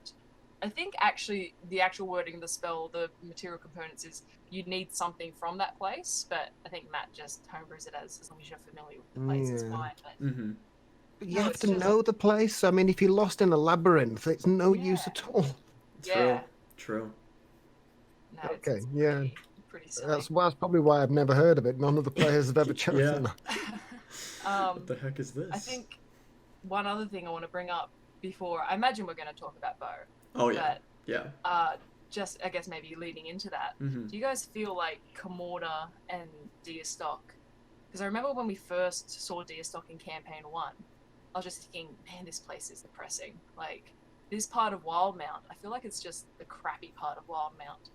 I think actually the actual wording of the spell, the material components is you'd need something from that place. But I think Matt just homebrews it as long as you're familiar with the place, it's fine. But But you No, have it's to just- know the place. I mean, if you're lost in a labyrinth, it's no use at all. yeah, True. no, Okay, it's yeah. pretty silly. That's probably why I've never heard of it. None of the players have ever chosen that. What the heck is this? I think one other thing I want to bring up before, I imagine we're going to talk about Bo. Oh yeah. But Yeah. just I guess maybe leading into that, Mm-hmm. do you guys feel like Kamorda and Deerstock? Because I remember when we first saw Deerstock in campaign 1, I was just thinking, man, this place is depressing. Like, this part of Wildmount, I feel like it's just the crappy part of Wildmount.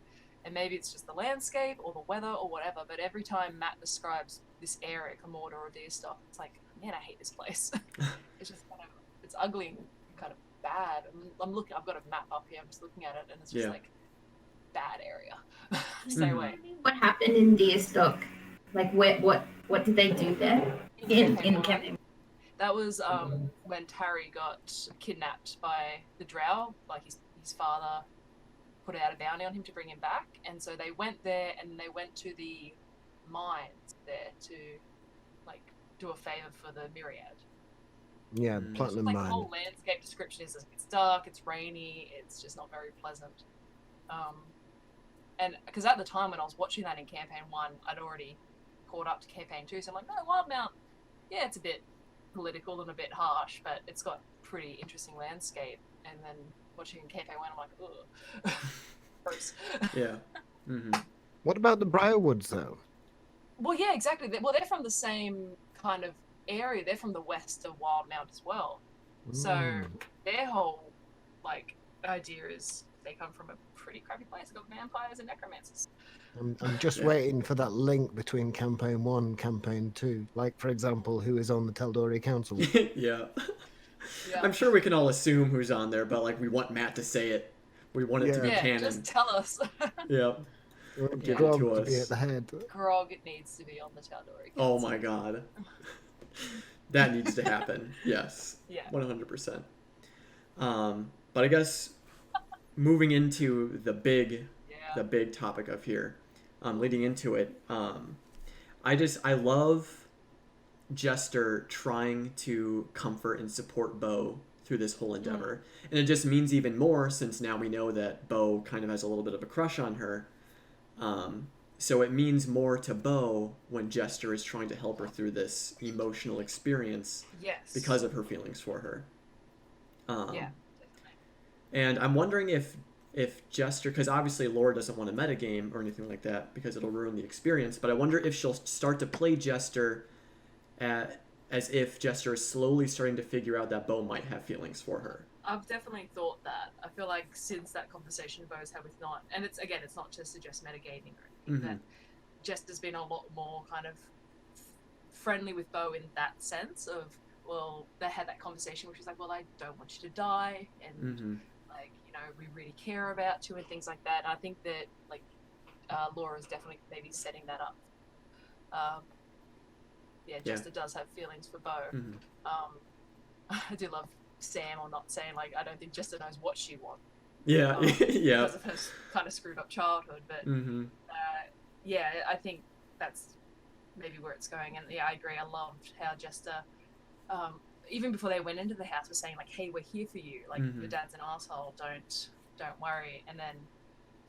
And maybe it's just the landscape or the weather or whatever, but every time Matt describes this area, Kamorda or Deerstock, it's like, man, I hate this place. It's just kind of, it's ugly and kind of bad. I'm looking, I've got a map up here, I'm just looking at it, and it's just like, bad area. Stay away. What happened in Deerstock? Like, what did they do there? In campaign. That was when Tarry got kidnapped by the Drow. Like his father put out a bounty on him to bring him back, and so they went there and they went to the mines there to like do a favor for the Myriad. Yeah, Platinum Like Mine. the whole landscape description is it's dark, it's rainy, it's just not very pleasant. And because at the time when I was watching that in campaign 1, I'd already caught up to campaign 2, so I'm like, no, Wildmount, yeah, it's a bit political and a bit harsh, but it's got pretty interesting landscape. And then watching campaign 1, I'm like, ugh, gross. Yeah. Mm-hmm. What about the Briarwoods, though? Well, yeah, exactly. They're from the same kind of area. They're from the west of Wildmount as well. So their whole like idea is they come from a pretty crappy place. They've got vampires and necromancers. I'm just waiting for that link between campaign 1 and campaign 2. Like, for example, who is on the Teldori Council? Yeah. Yeah. I'm sure we can all assume who's on there, but like we want Matt to say it. We want it to be Yeah, canon. just tell us. Yeah. Give Grog Grog to to be us. at the head. Grog needs to be on the Teldori Council. Oh my god. That needs to happen. Yes. Yeah. 100%. But I guess moving into the big topic of here, leading into it, I love Jester trying to comfort and support Bo through this whole endeavor. And it just means even more since now we know that Bo kind of has a little bit of a crush on her. So it means more to Bo when Jester is trying to help her through this emotional experience because of her feelings for her. Yeah. And I'm wondering if Jester, because obviously Laura doesn't want to metagame or anything like that because it'll ruin the experience, but I wonder if she'll start to play Jester as if Jester is slowly starting to figure out that Bo might have feelings for her. I've definitely thought that. I feel like since that conversation Bo's had with Not, and it's not to suggest metagaming or anything, that Jester's been a lot more kind of friendly with Bo in that sense of, well, they had that conversation where she's like, well, I don't want you to die, and like, you know, we really care about you and things like that. And I think that like Laura's definitely maybe setting that up. Jester does have feelings for Bo. I do love Sam or Not saying like, I don't think Jester knows what she wants. Yeah, yeah. Because of her kind of screwed up childhood, but I think that's maybe where it's going. And yeah, I agree. I loved how Jester, even before they went into the house, was saying like, "Hey, we're here for you. Like, your dad's an asshole. Don't worry." And then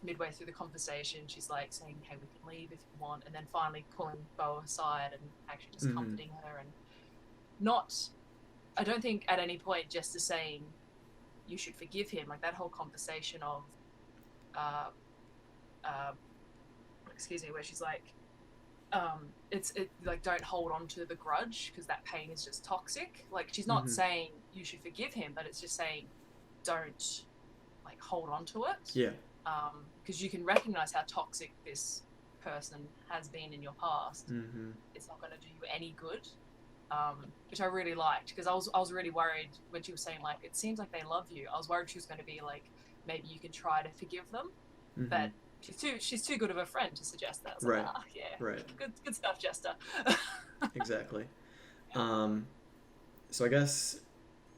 midway through the conversation, she's like saying, "Hey, we can leave if you want." And then finally pulling Bo aside and actually just comforting her and not. I don't think at any point Jester saying you should forgive him. Like that whole conversation of, where she's like, it's like don't hold on to the grudge because that pain is just toxic. Like she's not saying you should forgive him, but it's just saying don't like hold on to it. Yeah. Because you can recognize how toxic this person has been in your past. It's not going to do you any good. Which I really liked because I was really worried when she was saying like it seems like they love you. I was worried she was going to be like maybe you can try to forgive them, but she's too good of a friend to suggest that. Right. Like, yeah. Right. Good stuff, Jester. Exactly. So I guess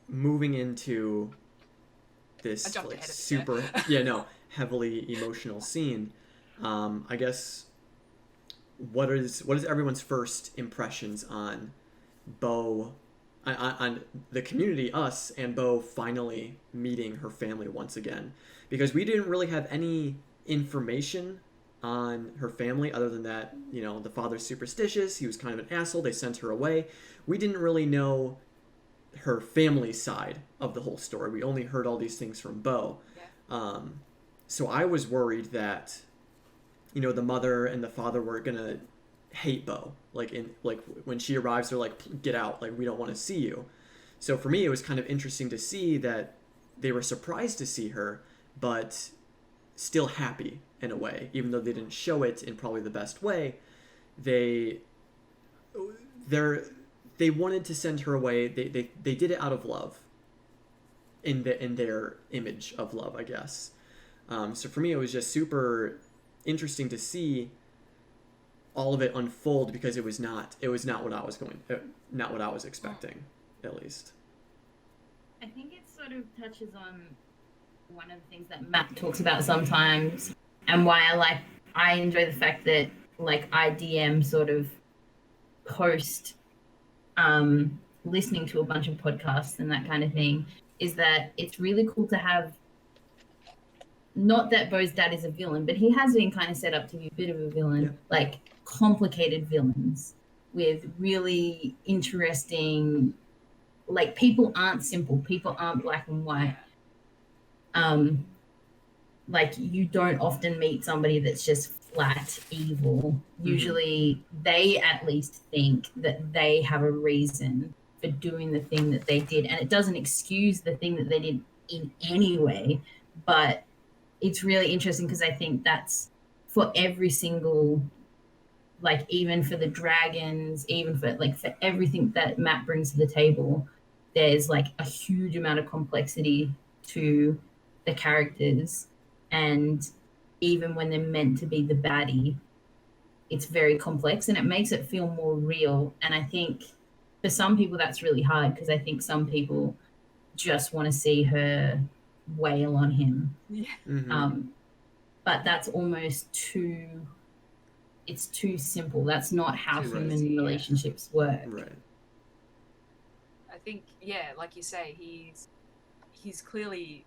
moving into this like, super heavily emotional scene. I guess what is everyone's first impressions on Bo, on the community, us, and Bo finally meeting her family once again? Because we didn't really have any information on her family other than that, you know, the father's superstitious, he was kind of an asshole, they sent her away. We didn't really know her family side of the whole story. We only heard all these things from Bo. So I was worried that, you know, the mother and the father were gonna hate Bo. Like when she arrives, they're like, "Get out! Like we don't want to see you." So for me, it was kind of interesting to see that they were surprised to see her, but still happy in a way, even though they didn't show it in probably the best way. They wanted to send her away. They did it out of love. In their image of love, I guess. So for me, it was just super interesting to see all of it unfold because it was not what I was expecting, at least. I think it sort of touches on one of the things that Matt talks about sometimes, and why I enjoy the fact that like I DM sort of post listening to a bunch of podcasts and that kind of thing, is that it's really cool to have, not that Bo's dad is a villain, but he has been kind of set up to be a bit of a villain, like complicated villains with really interesting like people aren't simple. People aren't black and white. Like you don't often meet somebody that's just flat evil. Usually they at least think that they have a reason for doing the thing that they did, and it doesn't excuse the thing that they did in any way. But it's really interesting because I think that's for every single, like even for the dragons, even for like for everything that Matt brings to the table, there's like a huge amount of complexity to the characters. And even when they're meant to be the baddie, it's very complex and it makes it feel more real. And I think for some people that's really hard because I think some people just want to see her wail on him. But that's almost it's too simple. That's not how human relationships work. Right. I think, like you say, he's clearly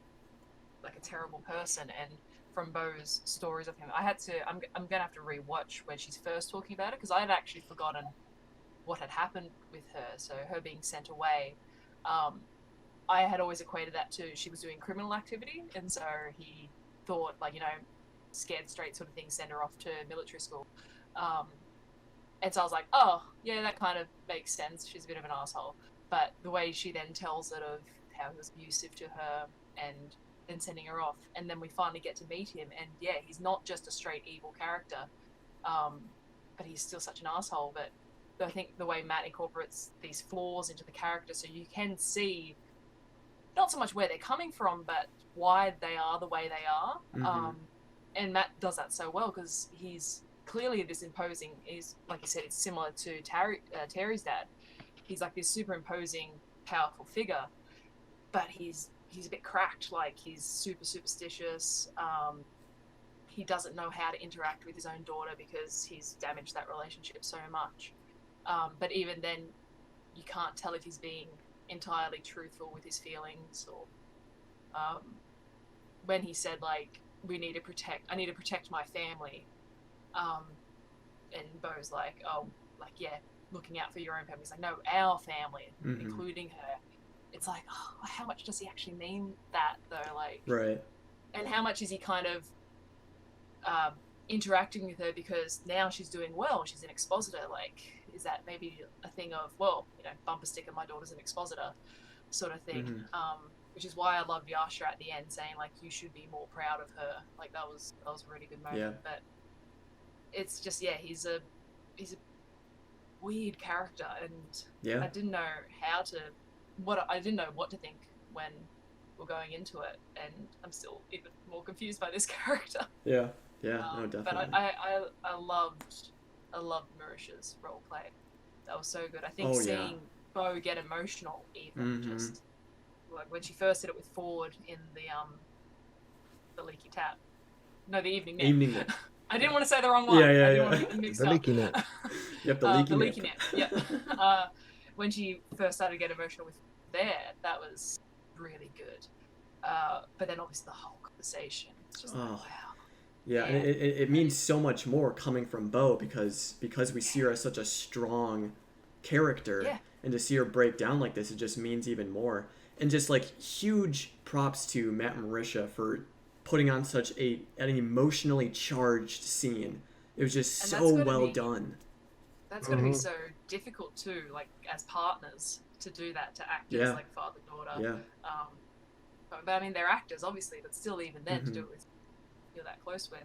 like a terrible person, and from Bo's stories of him, I'm gonna have to rewatch when she's first talking about it because I had actually forgotten what had happened with her. So her being sent away, I had always equated that to she was doing criminal activity, and so he thought, like, scared straight sort of thing, send her off to military school. And so I was like, oh yeah, that kind of makes sense, she's a bit of an asshole. But the way she then tells it of how he was abusive to her and then sending her off, and then we finally get to meet him, and he's not just a straight evil character, but he's still such an asshole. But I think the way Matt incorporates these flaws into the character, so you can see not so much where they're coming from, but why they are the way they are. And Matt does that so well because he's clearly this imposing. He's, like you said, it's similar to Terry's dad. He's like this super imposing, powerful figure, but he's a bit cracked. Like, he's super superstitious. He doesn't know how to interact with his own daughter because he's damaged that relationship so much. But even then, you can't tell if he's being entirely truthful with his feelings, or when he said, like, I need to protect my family, and Bo's like, oh, like, looking out for your own family. He's like, no, our family, including her. It's like, oh, how much does he actually mean that, though? Like, right. And how much is he kind of interacting with her because now she's doing well, she's an expositor? Like, is that maybe a thing of, well, bumper sticker, my daughter's an expositor sort of thing? Which is why I loved Yasha at the end saying, like, you should be more proud of her. Like, that was a really good moment. But it's just, he's a weird character, and I didn't know what to think when we're going into it, and I'm still even more confused by this character. No, definitely. But I loved Marisha's role play. That was so good. I think seeing Bo get emotional, even just like when she first did it with Ford in the leaky tap. No, the evening net. I didn't want to say the wrong one. I didn't want to get them mixed up. Leaky net. Yep, the leaky net. Yeah. When she first started to get emotional with that was really good. But then obviously the whole conversation, it's just like, wow. Yeah, and it means so much more coming from Bo because we see her as such a strong character, and to see her break down like this, it just means even more. And just like huge props to Matt and Marisha for putting on such an emotionally charged scene. It was just so well done. That's going to be so difficult too, like as partners, to do that, to act as like father-daughter. Yeah. But I mean, they're actors, obviously, but still, even then, to do it with you're that close with.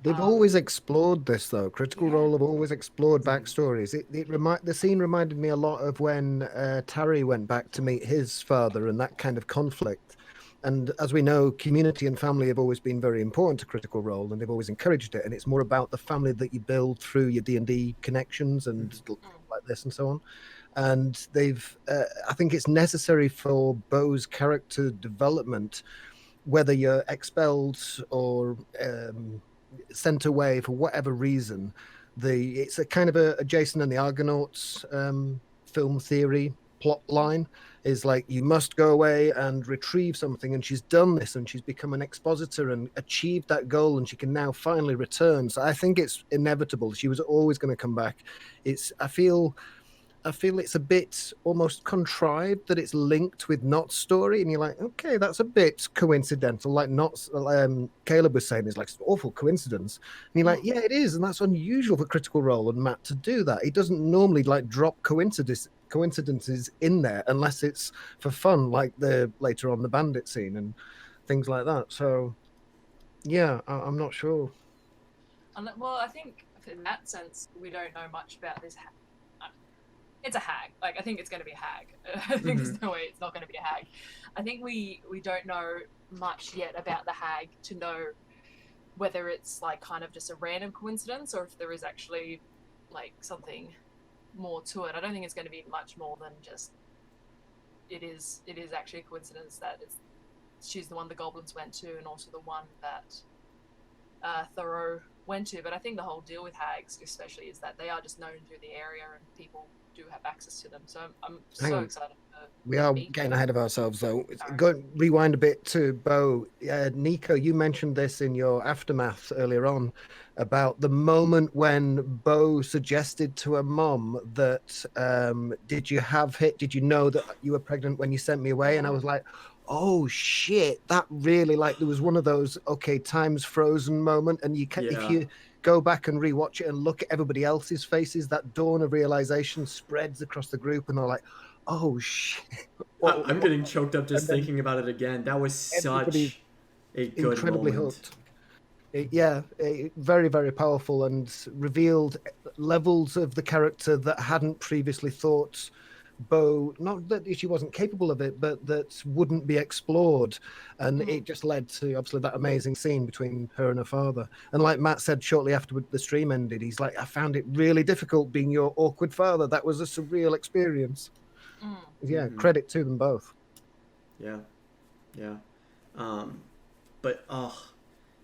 They've always explored this, though. Critical Role have always explored backstories. The scene reminded me a lot of when Tarry went back to meet his father and that kind of conflict. And as we know, community and family have always been very important to Critical Role, and they've always encouraged it. And it's more about the family that you build through your D&D connections and like this and so on. And I think it's necessary for Bo's character development, whether you're expelled or sent away for whatever reason. It's a kind of a Jason and the Argonauts film theory plot line, is like, you must go away and retrieve something, and she's done this and she's become an expositor and achieved that goal, and she can now finally return. So I think it's inevitable. She was always going to come back. I feel I feel it's a bit almost contrived that it's linked with Nott's story, and you're like, okay, that's a bit coincidental. Like Nott's, Caleb was saying, is like an awful coincidence, and you're like, yeah, it is, and that's unusual for Critical Role and Matt to do that. He doesn't normally like drop coincidences in there unless it's for fun, like the later on the bandit scene and things like that. So, yeah, I'm not sure. Well, I think in that sense, we don't know much about this. It's a hag. Like, I think it's going to be a hag. I think there's no way it's not going to be a hag. I think we don't know much yet about the hag to know whether it's like kind of just a random coincidence or if there is actually like something more to it. I don't think it's going to be much more than just it is actually a coincidence that she's the one the goblins went to and also the one that Thoreau went to. But I think the whole deal with hags especially is that they are just known through the area and people do have access to them. So I'm so excited. We are getting ahead of ourselves, though. Go rewind a bit to Bo. Nico, you mentioned this in your aftermath earlier on about the moment when Bo suggested to her mom that, did you know that you were pregnant when you sent me away? And I was like, oh shit, that really, like, there was one of those, okay, time's frozen moment. And you can, if you go back and rewatch it and look at everybody else's faces, that dawn of realization spreads across the group, and they're like, oh shit. I'm getting choked up just thinking about it again. That was such a good incredibly moment. Hooked. Very, very powerful, and revealed levels of the character that hadn't previously thought Bo, not that she wasn't capable of it, but that wouldn't be explored. And it just led to obviously that amazing scene between her and her father. And like Matt said shortly after the stream ended, he's like, I found it really difficult being your awkward father. That was a surreal experience. Credit to them both. But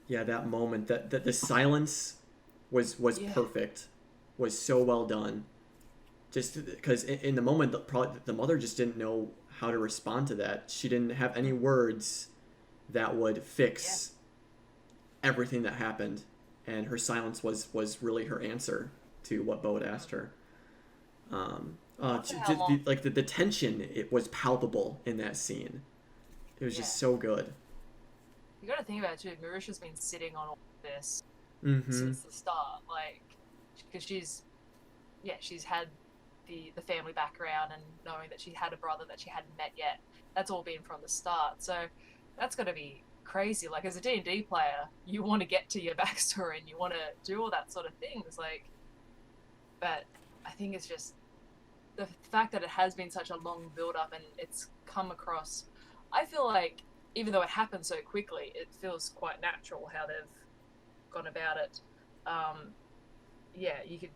that moment, that the silence was perfect, was so well done. Just because in the moment, probably the mother just didn't know how to respond to that. She didn't have any words that would fix everything that happened, and her silence was really her answer to what Bo had asked her. The tension, it was palpable in that scene. It was just so good. You got to think about it too. Marisha's been sitting on all this since the start, like, because she's had the family background and knowing that she had a brother that she hadn't met yet. That's all been from the start. So that's got to be crazy. Like, as a D&D player, you want to get to your backstory and you want to do all that sort of things. Like, but I think it's just the fact that it has been such a long build-up and it's come across. I feel like even though it happened so quickly, it feels quite natural how they've gone about it. You could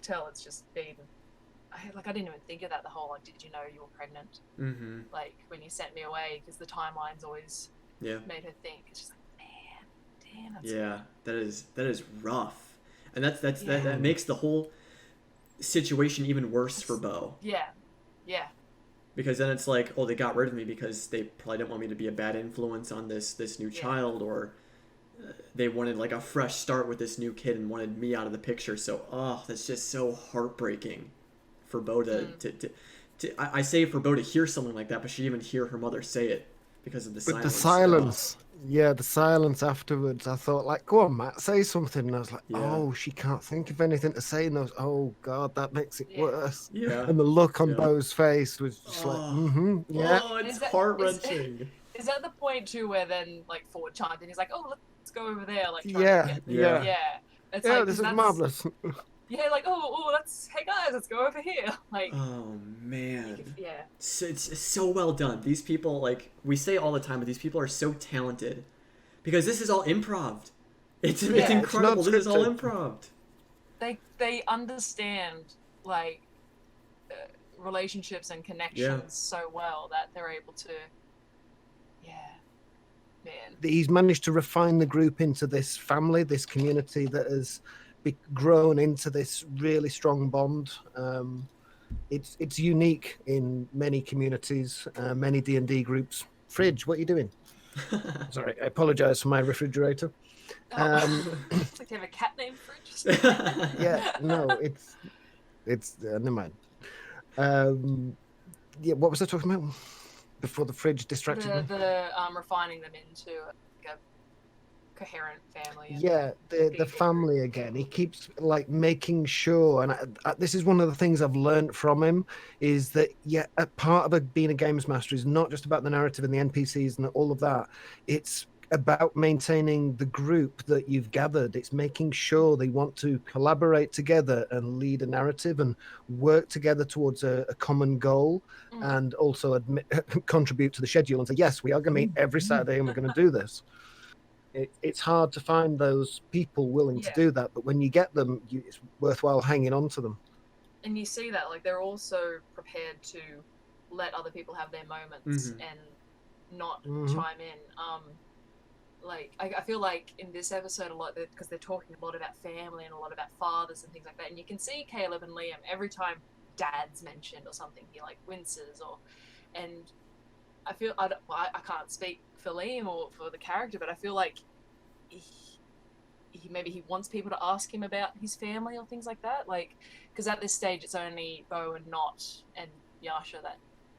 tell it's just been. I didn't even think of that. The whole like, did you know you were pregnant? Like when you sent me away, because the timelines always made her think. It's just like, man, damn. That's that is rough, and that makes the whole situation even worse for Bo. Yeah. Because then it's like, oh, they got rid of me because they probably didn't want me to be a bad influence on this new child, or they wanted like a fresh start with this new kid and wanted me out of the picture. So, that's just so heartbreaking for Bo I say for Bo to hear something like that, but she didn't even hear her mother say it because of the silence. The silence. Yeah, the silence afterwards. I thought, like, go on, Matt, say something. And I was like, oh, she can't think of anything to say. And I was, oh, God, that makes it worse. Yeah. And the look on Bo's face was just like, Oh, it's heart-wrenching. Is that the point, too, where then, like, Ford chimed in? He's like, oh, let's go over there. Like, Yeah. It's like, this is marvelous. Like, hey guys, let's go over here. Like, oh man, so it's so well done. These people, like we say all the time, but these people are so talented because this is all improv. It's incredible. This is all improv. They understand like relationships and connections so well that they're able to. Man, he's managed to refine the group into this family, this community that has grown into this really strong bond. It's unique in many communities, many D&D groups. Fridge, what are you doing? Sorry, I apologize for my refrigerator. It's like you have a cat named Fridge. No, it's never mind. Yeah, what was I talking about before the fridge distracted me? The refining them into like a coherent family. And Yeah, the family again. He keeps like making sure, and this is one of the things I've learned from him, is that a part of being a games master is not just about the narrative and the NPCs and all of that. It's about maintaining the group that you've gathered. It's making sure they want to collaborate together and lead a narrative and work together towards a common goal, and also contribute to the schedule and say, yes, we are going to meet every Saturday and we're going to do this. It's hard to find those people willing to do that, but when you get them, it's worthwhile hanging on to them. And you see that, like, they're also prepared to let other people have their moments and not chime in. Like, I feel like in this episode a lot, because they're talking a lot about family and a lot about fathers and things like that, and you can see Caleb and Liam every time dad's mentioned or something, he like winces, and I feel I can't speak for Liam or for the character, but I feel like maybe he wants people to ask him about his family or things like that, like, because at this stage it's only Bo and Not and Yasha that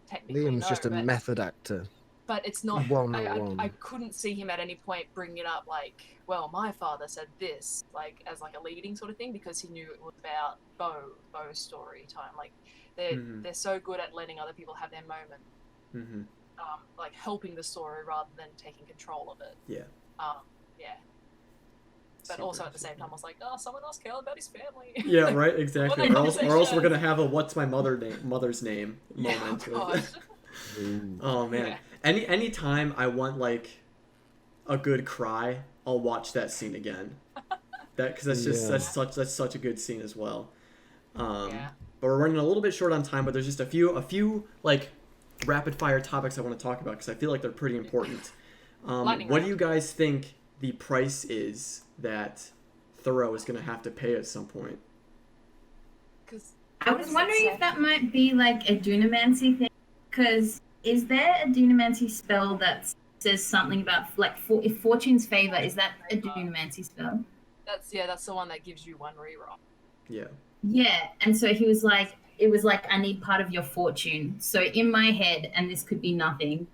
technically Liam's know, just a method actor. But it's not. One-on-one. I couldn't see him at any point bringing it up like, well, my father said this, like as like a leading sort of thing, because he knew it was about Bo's story time. Like they're so good at letting other people have their moment, like helping the story rather than taking control of it. Yeah. Yeah. But also at the same time, I was like, oh, someone else cared about his family. Yeah, right, exactly. or else we're gonna have a "What's my mother's name" moment. Oh man. Yeah. Any time I want like a good cry, I'll watch that scene again. Because that's such a good scene as well. But we're running a little bit short on time. But there's just a few like rapid fire topics I want to talk about because I feel like they're pretty important. What do you guys think the price is that Thoreau is going to have to pay at some point? I was wondering if that might be like a dunamancy thing. Because is there a dunamancy spell that says something about like if fortune's favor? Is that a dunamancy spell? That's the one that gives you one reroll. Yeah. Yeah, and so he was like, it was like, I need part of your fortune. So in my head, and this could be nothing,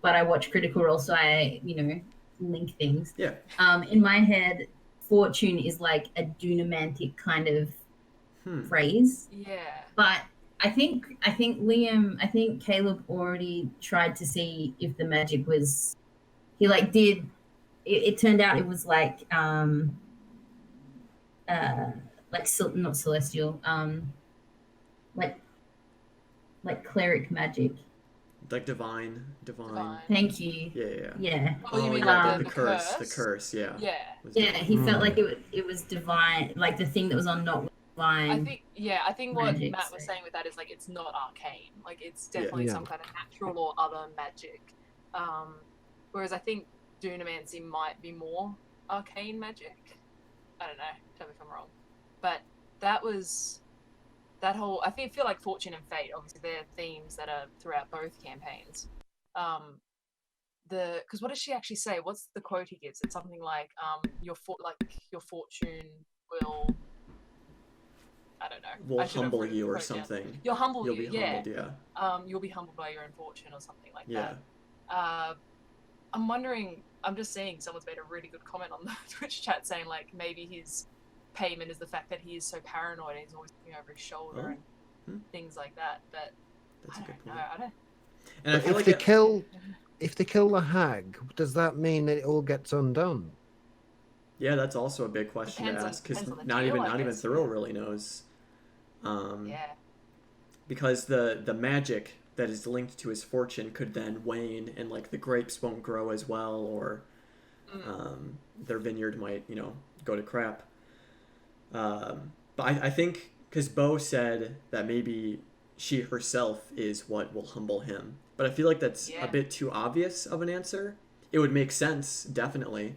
but I watch Critical Role, so I link things. Yeah. In my head, fortune is like a dunamantic kind of phrase. Yeah. But I think Caleb already tried to see if the magic was, he like did, it turned out it was like not celestial, like cleric magic. Like divine. Thank you. Yeah. Oh, you mean like the curse? The curse, yeah. Yeah, he felt like it was divine, like the thing that was on Not divine. I think what Matt was saying with that is like it's not arcane. Like it's definitely some kind of natural or other magic. Whereas I think dunamancy might be more arcane magic. I don't know. Tell me if I'm wrong. But that whole, I feel like fortune and fate, obviously they're themes that are throughout both campaigns. Because what does she actually say? What's the quote he gives? It's something like, your fortune will, I don't know. Will humble you or something. You'll humble You'll you, be humbled, yeah. You'll be humbled by your own fortune or something like that. I'm wondering, I'm just seeing someone's made a really good comment on the Twitch chat saying like maybe his payment is the fact that he is so paranoid and he's always looking over his shoulder and things like that. But that's a good point. I don't. And I feel if they kill the hag, does that mean it all gets undone? Yeah, that's also a big question to ask because not even Thoreau really knows. Because the magic that is linked to his fortune could then wane and like the grapes won't grow as well, or their vineyard might go to crap. But I think because Bo said that maybe she herself is what will humble him, but I feel like that's a bit too obvious of an answer. It would make sense, definitely,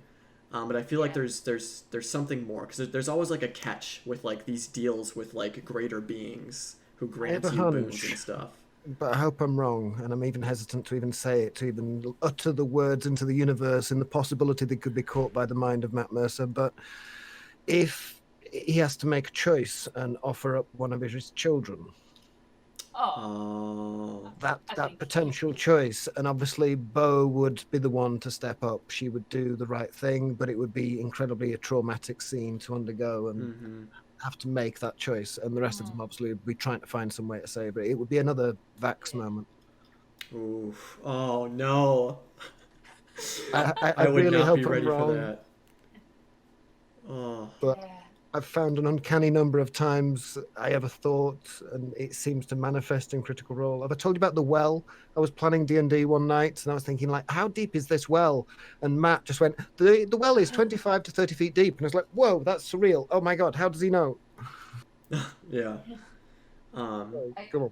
but I feel like there's something more because there's always like a catch with like these deals with like greater beings who grant you boons and stuff. But I hope I'm wrong, and I'm even hesitant to even say it, to even utter the words into the universe in the possibility they could be caught by the mind of Matt Mercer. But if he has to make a choice and offer up one of his children, Oh, that I that think potential choice. And obviously Bo would be the one to step up. She would do the right thing, but it would be incredibly a traumatic scene to undergo and Mm-hmm. have to make that choice. And the rest of them obviously would be trying to find some way to save it. It would be another Vax Yeah. moment. Oof. Oh no. I I would really not be hope I'm ready for wrong, that. Oh. but Yeah. I've found an uncanny number of times I ever thought, and it seems to manifest in Critical Role. Have I told you about the well? I was planning D&D one night, and I was thinking, like, how deep is this well? And Matt just went, the well is 25 to 30 feet deep. And I was like, whoa, that's surreal. Oh my God, how does he know? Yeah. Um. Come on.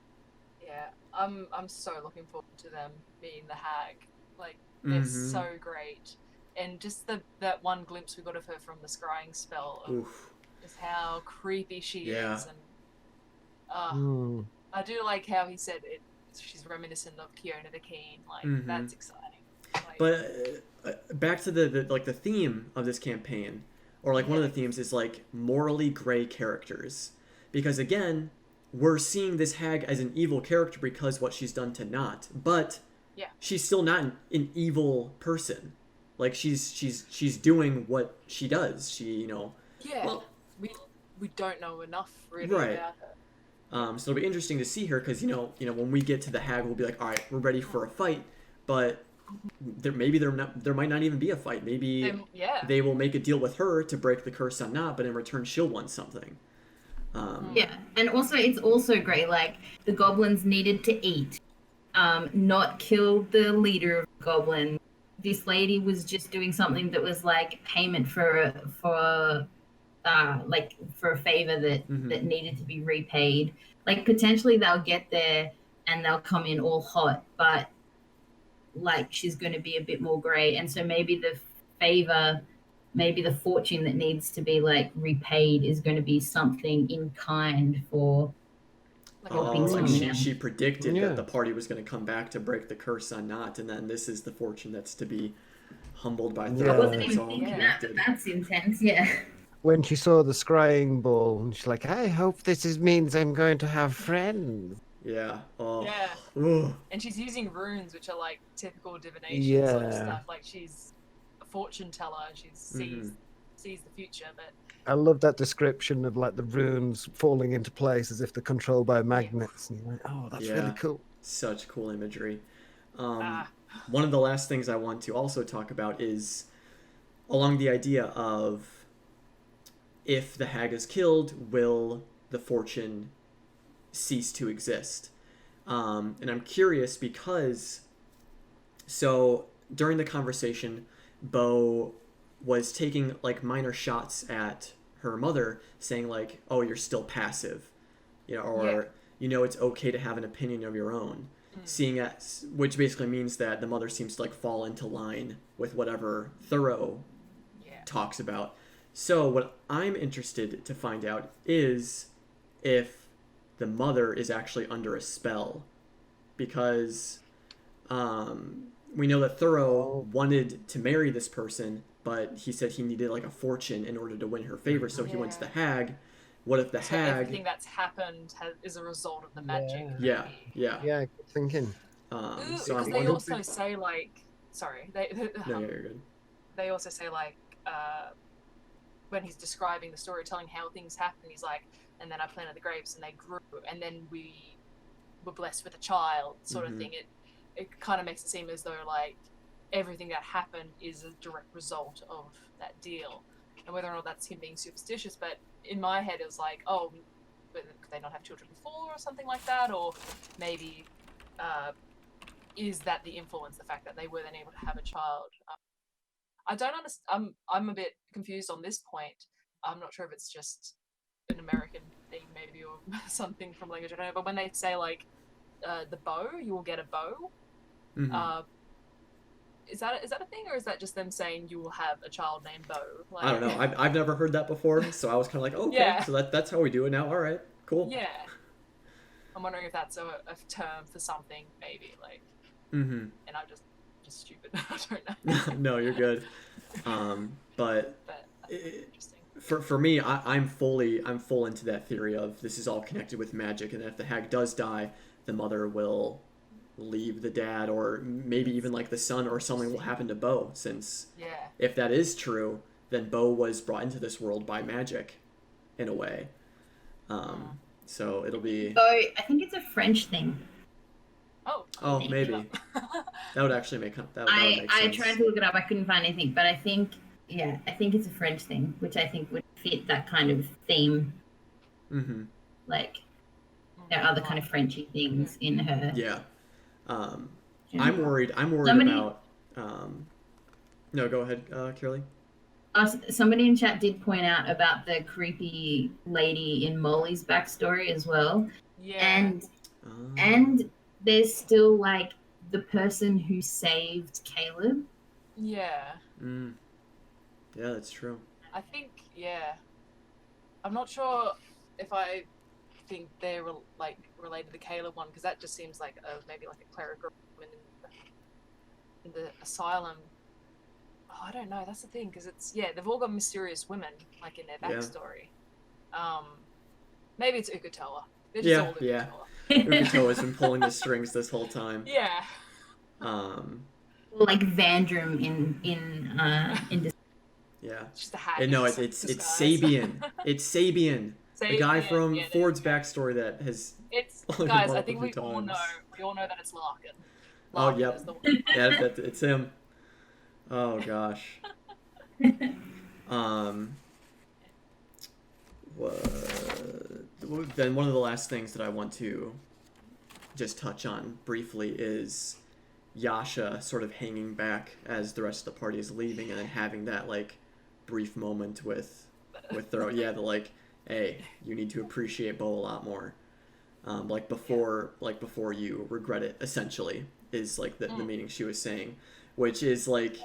Yeah, I'm so looking forward to them being the hag. Like they're Mm-hmm. so great, and just that one glimpse we got of her from the scrying spell of Oof. just how creepy she Yeah. is, and uh, Mm. I do like how he said it. She's reminiscent of Kiona the Keen. Like Mm-hmm. that's exciting. Like, But back to the like the theme of this campaign, or like one of the themes is like morally gray characters, because again, we're seeing this hag as an evil character because what she's done to Not, but yeah, she's still not an evil person. Like she's doing what she does. She yeah. well We don't know enough really right. about her. So it'll be interesting to see her because when we get to the hag, we'll be like, all right, we're ready for a fight, but there might not even be a fight. Maybe Yeah. they will make a deal with her to break the curse on Not, but in return she'll want something. Yeah, and also it's also great. Like the goblins needed to eat, not kill the leader of the goblin. This lady was just doing something that was like payment for like for a favor that needed to be repaid. Like potentially they'll get there and they'll come in all hot, but like she's going to be a bit more gray, and so maybe the favor, maybe the fortune that needs to be like repaid is going to be something in kind for Like helping Like someone she else. she predicted Yeah. that the party was going to come back to break the curse on Not, and then this is the fortune that's to be humbled by I Thor. wasn't It's even all thinking that, but connected. that's intense. Yeah. When she saw the scrying ball, and she's like, I hope means I'm going to have friends. Yeah. Oh. Yeah. Ugh. And she's using runes, which are like typical divination sort of Yeah. stuff. Like she's a fortune teller. She sees the future. But I love that description of like the runes falling into place as if they're controlled by magnets. And you're like, oh, that's really Yeah. cool. Such cool imagery. Ah. One of the last things I want to also talk about is along the idea of if the hag is killed, will the fortune cease to exist? And I'm curious because so during the conversation, Bo was taking like minor shots at her mother, saying like, "Oh, you're still passive," or it's okay to have an opinion of your own. Seeing as, which basically means that the mother seems to like fall into line with whatever Thoreau talks about. So what I'm interested to find out is if the mother is actually under a spell, because we know that Thoreau wanted to marry this person, but he said he needed like a fortune in order to win her favor, so he went to the hag. What if the hag? Everything that's happened is a result of the magic. Yeah. Good thinking. So Because I'm they wondering. also say like, sorry, No, you're good. they also say like, when he's describing the story, telling how things happen, he's like, and then I planted the grapes and they grew, and then we were blessed with a child, sort of thing. It kind of makes it seem as though like everything that happened is a direct result of that deal, and whether or not that's him being superstitious. But in my head, it was like, oh, could they not have children before or something like that, or maybe is that the influence, the fact that they were then able to have a child? I don't understand. I'm a bit confused on this point. I'm not sure if it's just an American thing, maybe, or something from language. I don't know. But when they say like the bow, you will get a bow. Is that a thing, or is that just them saying you will have a child named Bo? Like, I don't know. I've never heard that before, so I was kind of like, okay, Yeah. so that's how we do it now. All right, cool. Yeah. I'm wondering if that's a term for something, maybe, like. Mm-hmm. And I'm just stupid. I don't know. No, you're good. But interesting. For me, I'm full into that theory of this is all connected with magic, and that if the hag does die, the mother will leave the dad, or maybe even like the son, or something will happen to Bo, since Yeah. if that is true, then Bo was brought into this world by magic in a way. So it'll be... Oh, I think it's a French thing. Oh, maybe. That would actually make that would make sense. I tried to look it up. I couldn't find anything, but I think it's a French thing, which I think would fit that kind of theme. Mm-hmm. Like there are other kind of Frenchy things in her. Yeah. genre. I'm worried Somebody- about... No, go ahead, Kirli. Somebody in chat did point out about the creepy lady in Molly's backstory as well. Yeah. And there's still like the person who saved Caleb. Yeah. Yeah, that's true. I think, I'm not sure if I think they're like related to the Caleb one, because that just seems like maybe like a cleric woman in the asylum. Oh, I don't know. That's the thing, because they've all got mysterious women like in their backstory. Maybe it's Ukatoa. They're just all Ukatoa. Ukatoa's been pulling the strings this whole time. Yeah. Like Vandrum in Yeah. It's just a hag. No, it's Sabian. It's Sabian. The guy from Ford's backstory that has... It's only guys, been I think we all times. know that it's Larkin. Oh, Larkin yep. is the one. Yeah, it's him. Oh gosh. Then one of the last things that I want to just touch on briefly is Yasha sort of hanging back as the rest of the party is leaving, and then having that like brief moment with their hey, you need to appreciate Bo a lot more. Before you regret it, essentially, is like the meaning she was saying, which is like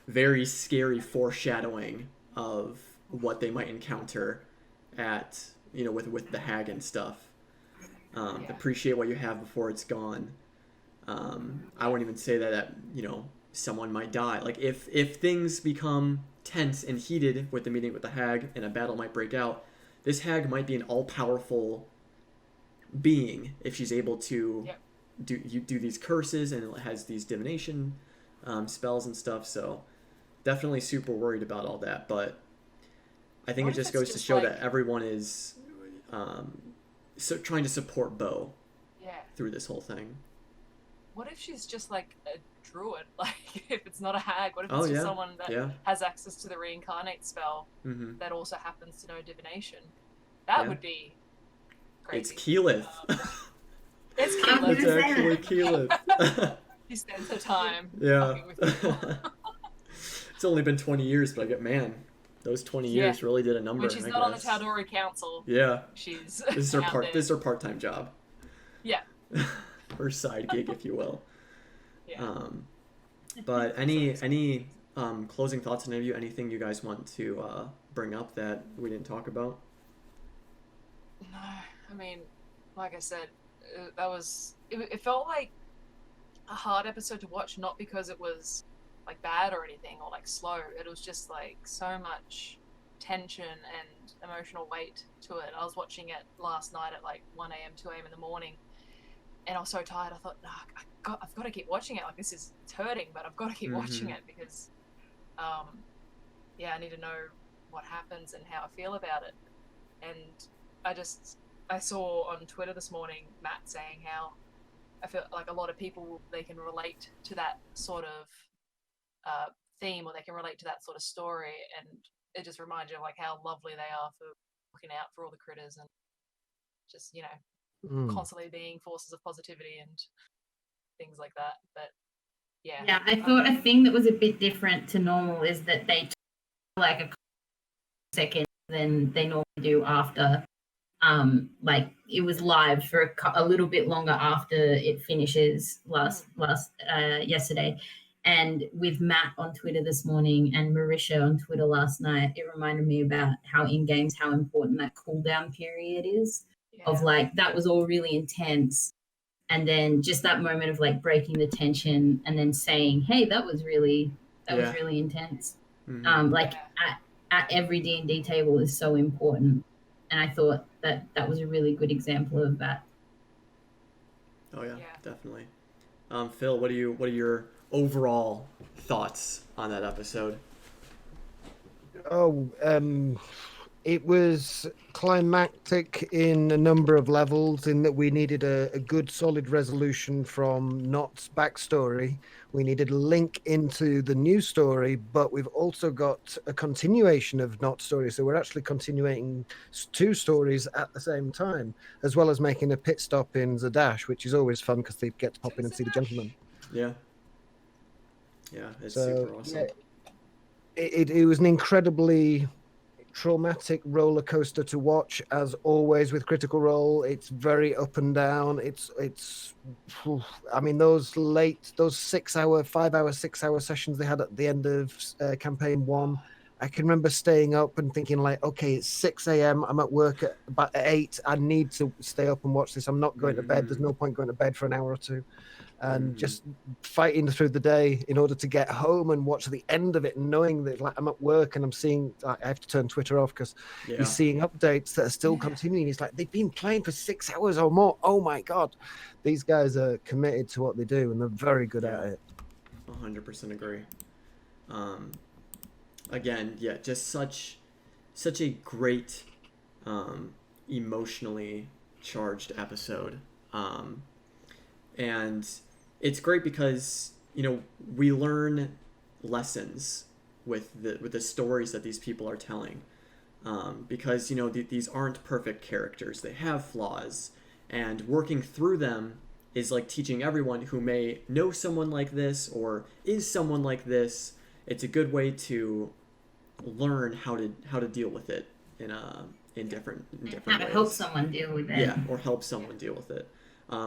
very scary foreshadowing of what they might encounter at with the hag and stuff. Appreciate what you have before it's gone. I wouldn't even say that someone might die. Like if things become tense and heated with the meeting with the hag and a battle might break out, this hag might be an all-powerful being if she's able to do these curses, and it has these divination spells and stuff. So definitely super worried about all that, but I think it just goes to show that everyone is trying to support Bo through this whole thing. What if she's just like a druid? Like, if it's not a hag, what if it's just someone that has access to the reincarnate spell that also happens to know divination? That would be crazy. It's Keyleth. It's Keyleth. It's actually Keyleth. She spends her time Yeah. fucking with people. It's only been 20 years, but those 20 years really did a number. When she's not on the Tal'Dorei Council. Yeah. She's This is her part-time job. Yeah. Her side gig, if you will. Yeah. But any closing thoughts on any of you? Anything you guys want to bring up that we didn't talk about? No, I mean, like I said, it felt like a hard episode to watch, not because it was like bad or anything or like slow. It was just like so much tension and emotional weight to it. I was watching it last night at like 1 a.m., 2 a.m. in the morning, and I was so tired. I thought, nah, I've got to keep watching it. Like, it's hurting, but I've got to keep watching it because, I need to know what happens and how I feel about it. And I saw on Twitter this morning Matt saying how I feel like a lot of people, they can relate to that sort of theme, or they can relate to that sort of story, and it just reminds you of like how lovely they are for looking out for all the critters and just constantly being forces of positivity and things like that. But yeah, I thought a thing that was a bit different to normal is that they took like a second than they normally do after. Like it was live for a little bit longer after it finishes yesterday. And with Matt on Twitter this morning and Marisha on Twitter last night, it reminded me about how in games, how important that cooldown period is. Of like, that was all really intense. And then just that moment of like breaking the tension and then saying, hey, that was really intense. At every D&D table is so important. And I thought that was a really good example of that. Oh yeah, Yeah. definitely. Phil, what are your overall thoughts on that episode? Oh, it was climactic in a number of levels, in that we needed a good solid resolution from Nott's backstory. We needed a link into the new story, but we've also got a continuation of Nott's story. So we're actually continuing two stories at the same time, as well as making a pit stop in Zadash, which is always fun because they get to pop in and see the gentleman. Yeah. Yeah, it's So super awesome. yeah, it was an incredibly traumatic roller coaster to watch, as always with Critical Role. It's very up and down. I mean, those 6 hour, 5 hour, 6 hour sessions they had at the end of campaign 1. I can remember staying up and thinking, like, okay, it's 6 a.m. I'm at work at about 8. I need to stay up and watch this. I'm not going to bed. There's no point going to bed for an hour or two. And just fighting through the day in order to get home and watch the end of it, and knowing that, like, I'm at work and I'm seeing, I have to turn Twitter off because you're seeing updates that are still continuing. It's like, they've been playing for 6 hours or more. Oh my God. These guys are committed to what they do, and they're very good at it. 100% agree. Again, yeah, just such a great, emotionally charged episode. And it's great because, we learn lessons with the stories that these people are telling. Because, these aren't perfect characters. They have flaws. And working through them is like teaching everyone who may know someone like this or is someone like this. It's a good way to learn how to deal with it in different how to ways. help someone deal with it. Yeah, or help someone deal with it,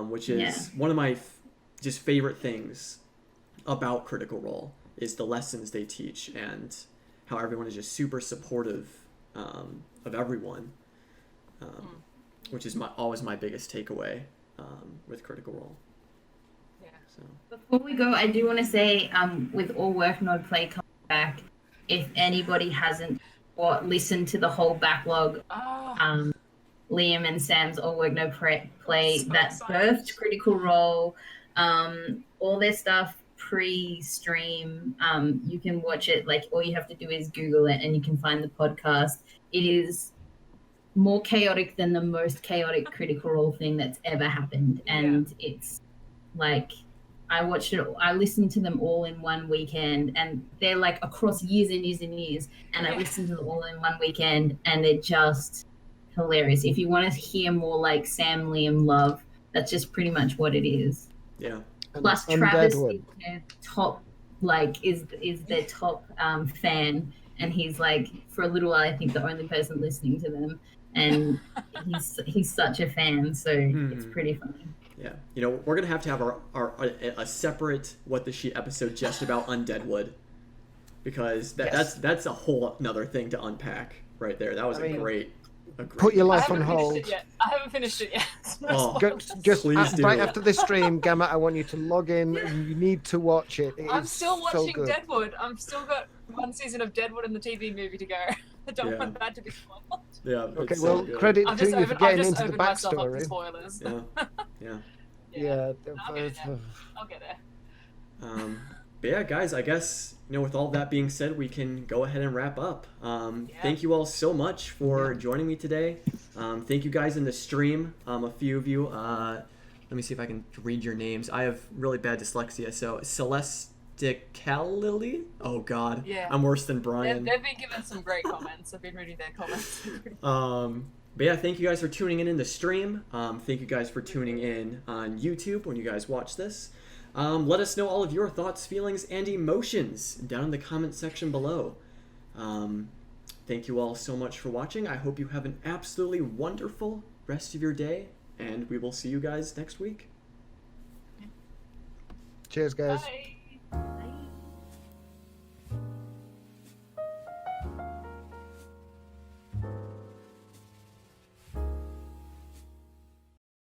which is one of my just favorite things about Critical Role, is the lessons they teach and how everyone is just super supportive of everyone, which is always my biggest takeaway with Critical Role. Yeah. So. Before we go, I do want to say, with All Work Not Play coming back, if anybody hasn't listened to the whole backlog, Liam and Sam's All Work No Play So that excited. birthed Critical Role, all their stuff pre-stream, you can watch it. Like, all you have to do is Google it and you can find the podcast. It is more chaotic than the most chaotic Critical Role thing that's ever happened, and it's like, I listened to them all in one weekend, and they're like across years and years and years, and I listened to them all in one weekend, and they're just hilarious. If you want to hear more like Sam Liam love, that's just pretty much what it is. Yeah. Plus Travis is their top, is their top fan, and he's like, for a little while, I think the only person listening to them, and he's such a fan, so it's pretty funny. Yeah, we're gonna have a separate What the Sheet episode just about Undeadwood, because that's a whole another thing to unpack right there. That was a great. Put your life on hold. I haven't finished it yet. Just right after this stream, Gamma, I want you to log in. And you need to watch it. I'm still watching Deadwood. I've still got one season of Deadwood and the TV movie to go. I don't want that to be spoiled. Yeah. Okay. Well, credit to you for getting into the backstory. Spoilers. Yeah. I'll get there. But yeah, guys, I guess, with all that being said, we can go ahead and wrap up. Thank you all so much for joining me today. Thank you guys in the stream. A few of you, let me see if I can read your names. I have really bad dyslexia, so Celesticalily? Oh God, I'm worse than Brian. They've been given some great comments. I've been reading their comments. But yeah, thank you guys for tuning in the stream. Thank you guys for tuning in on YouTube when you guys watch this. Let us know all of your thoughts, feelings, and emotions down in the comment section below. Thank you all so much for watching. I hope you have an absolutely wonderful rest of your day, and we will see you guys next week. Cheers, guys. Bye.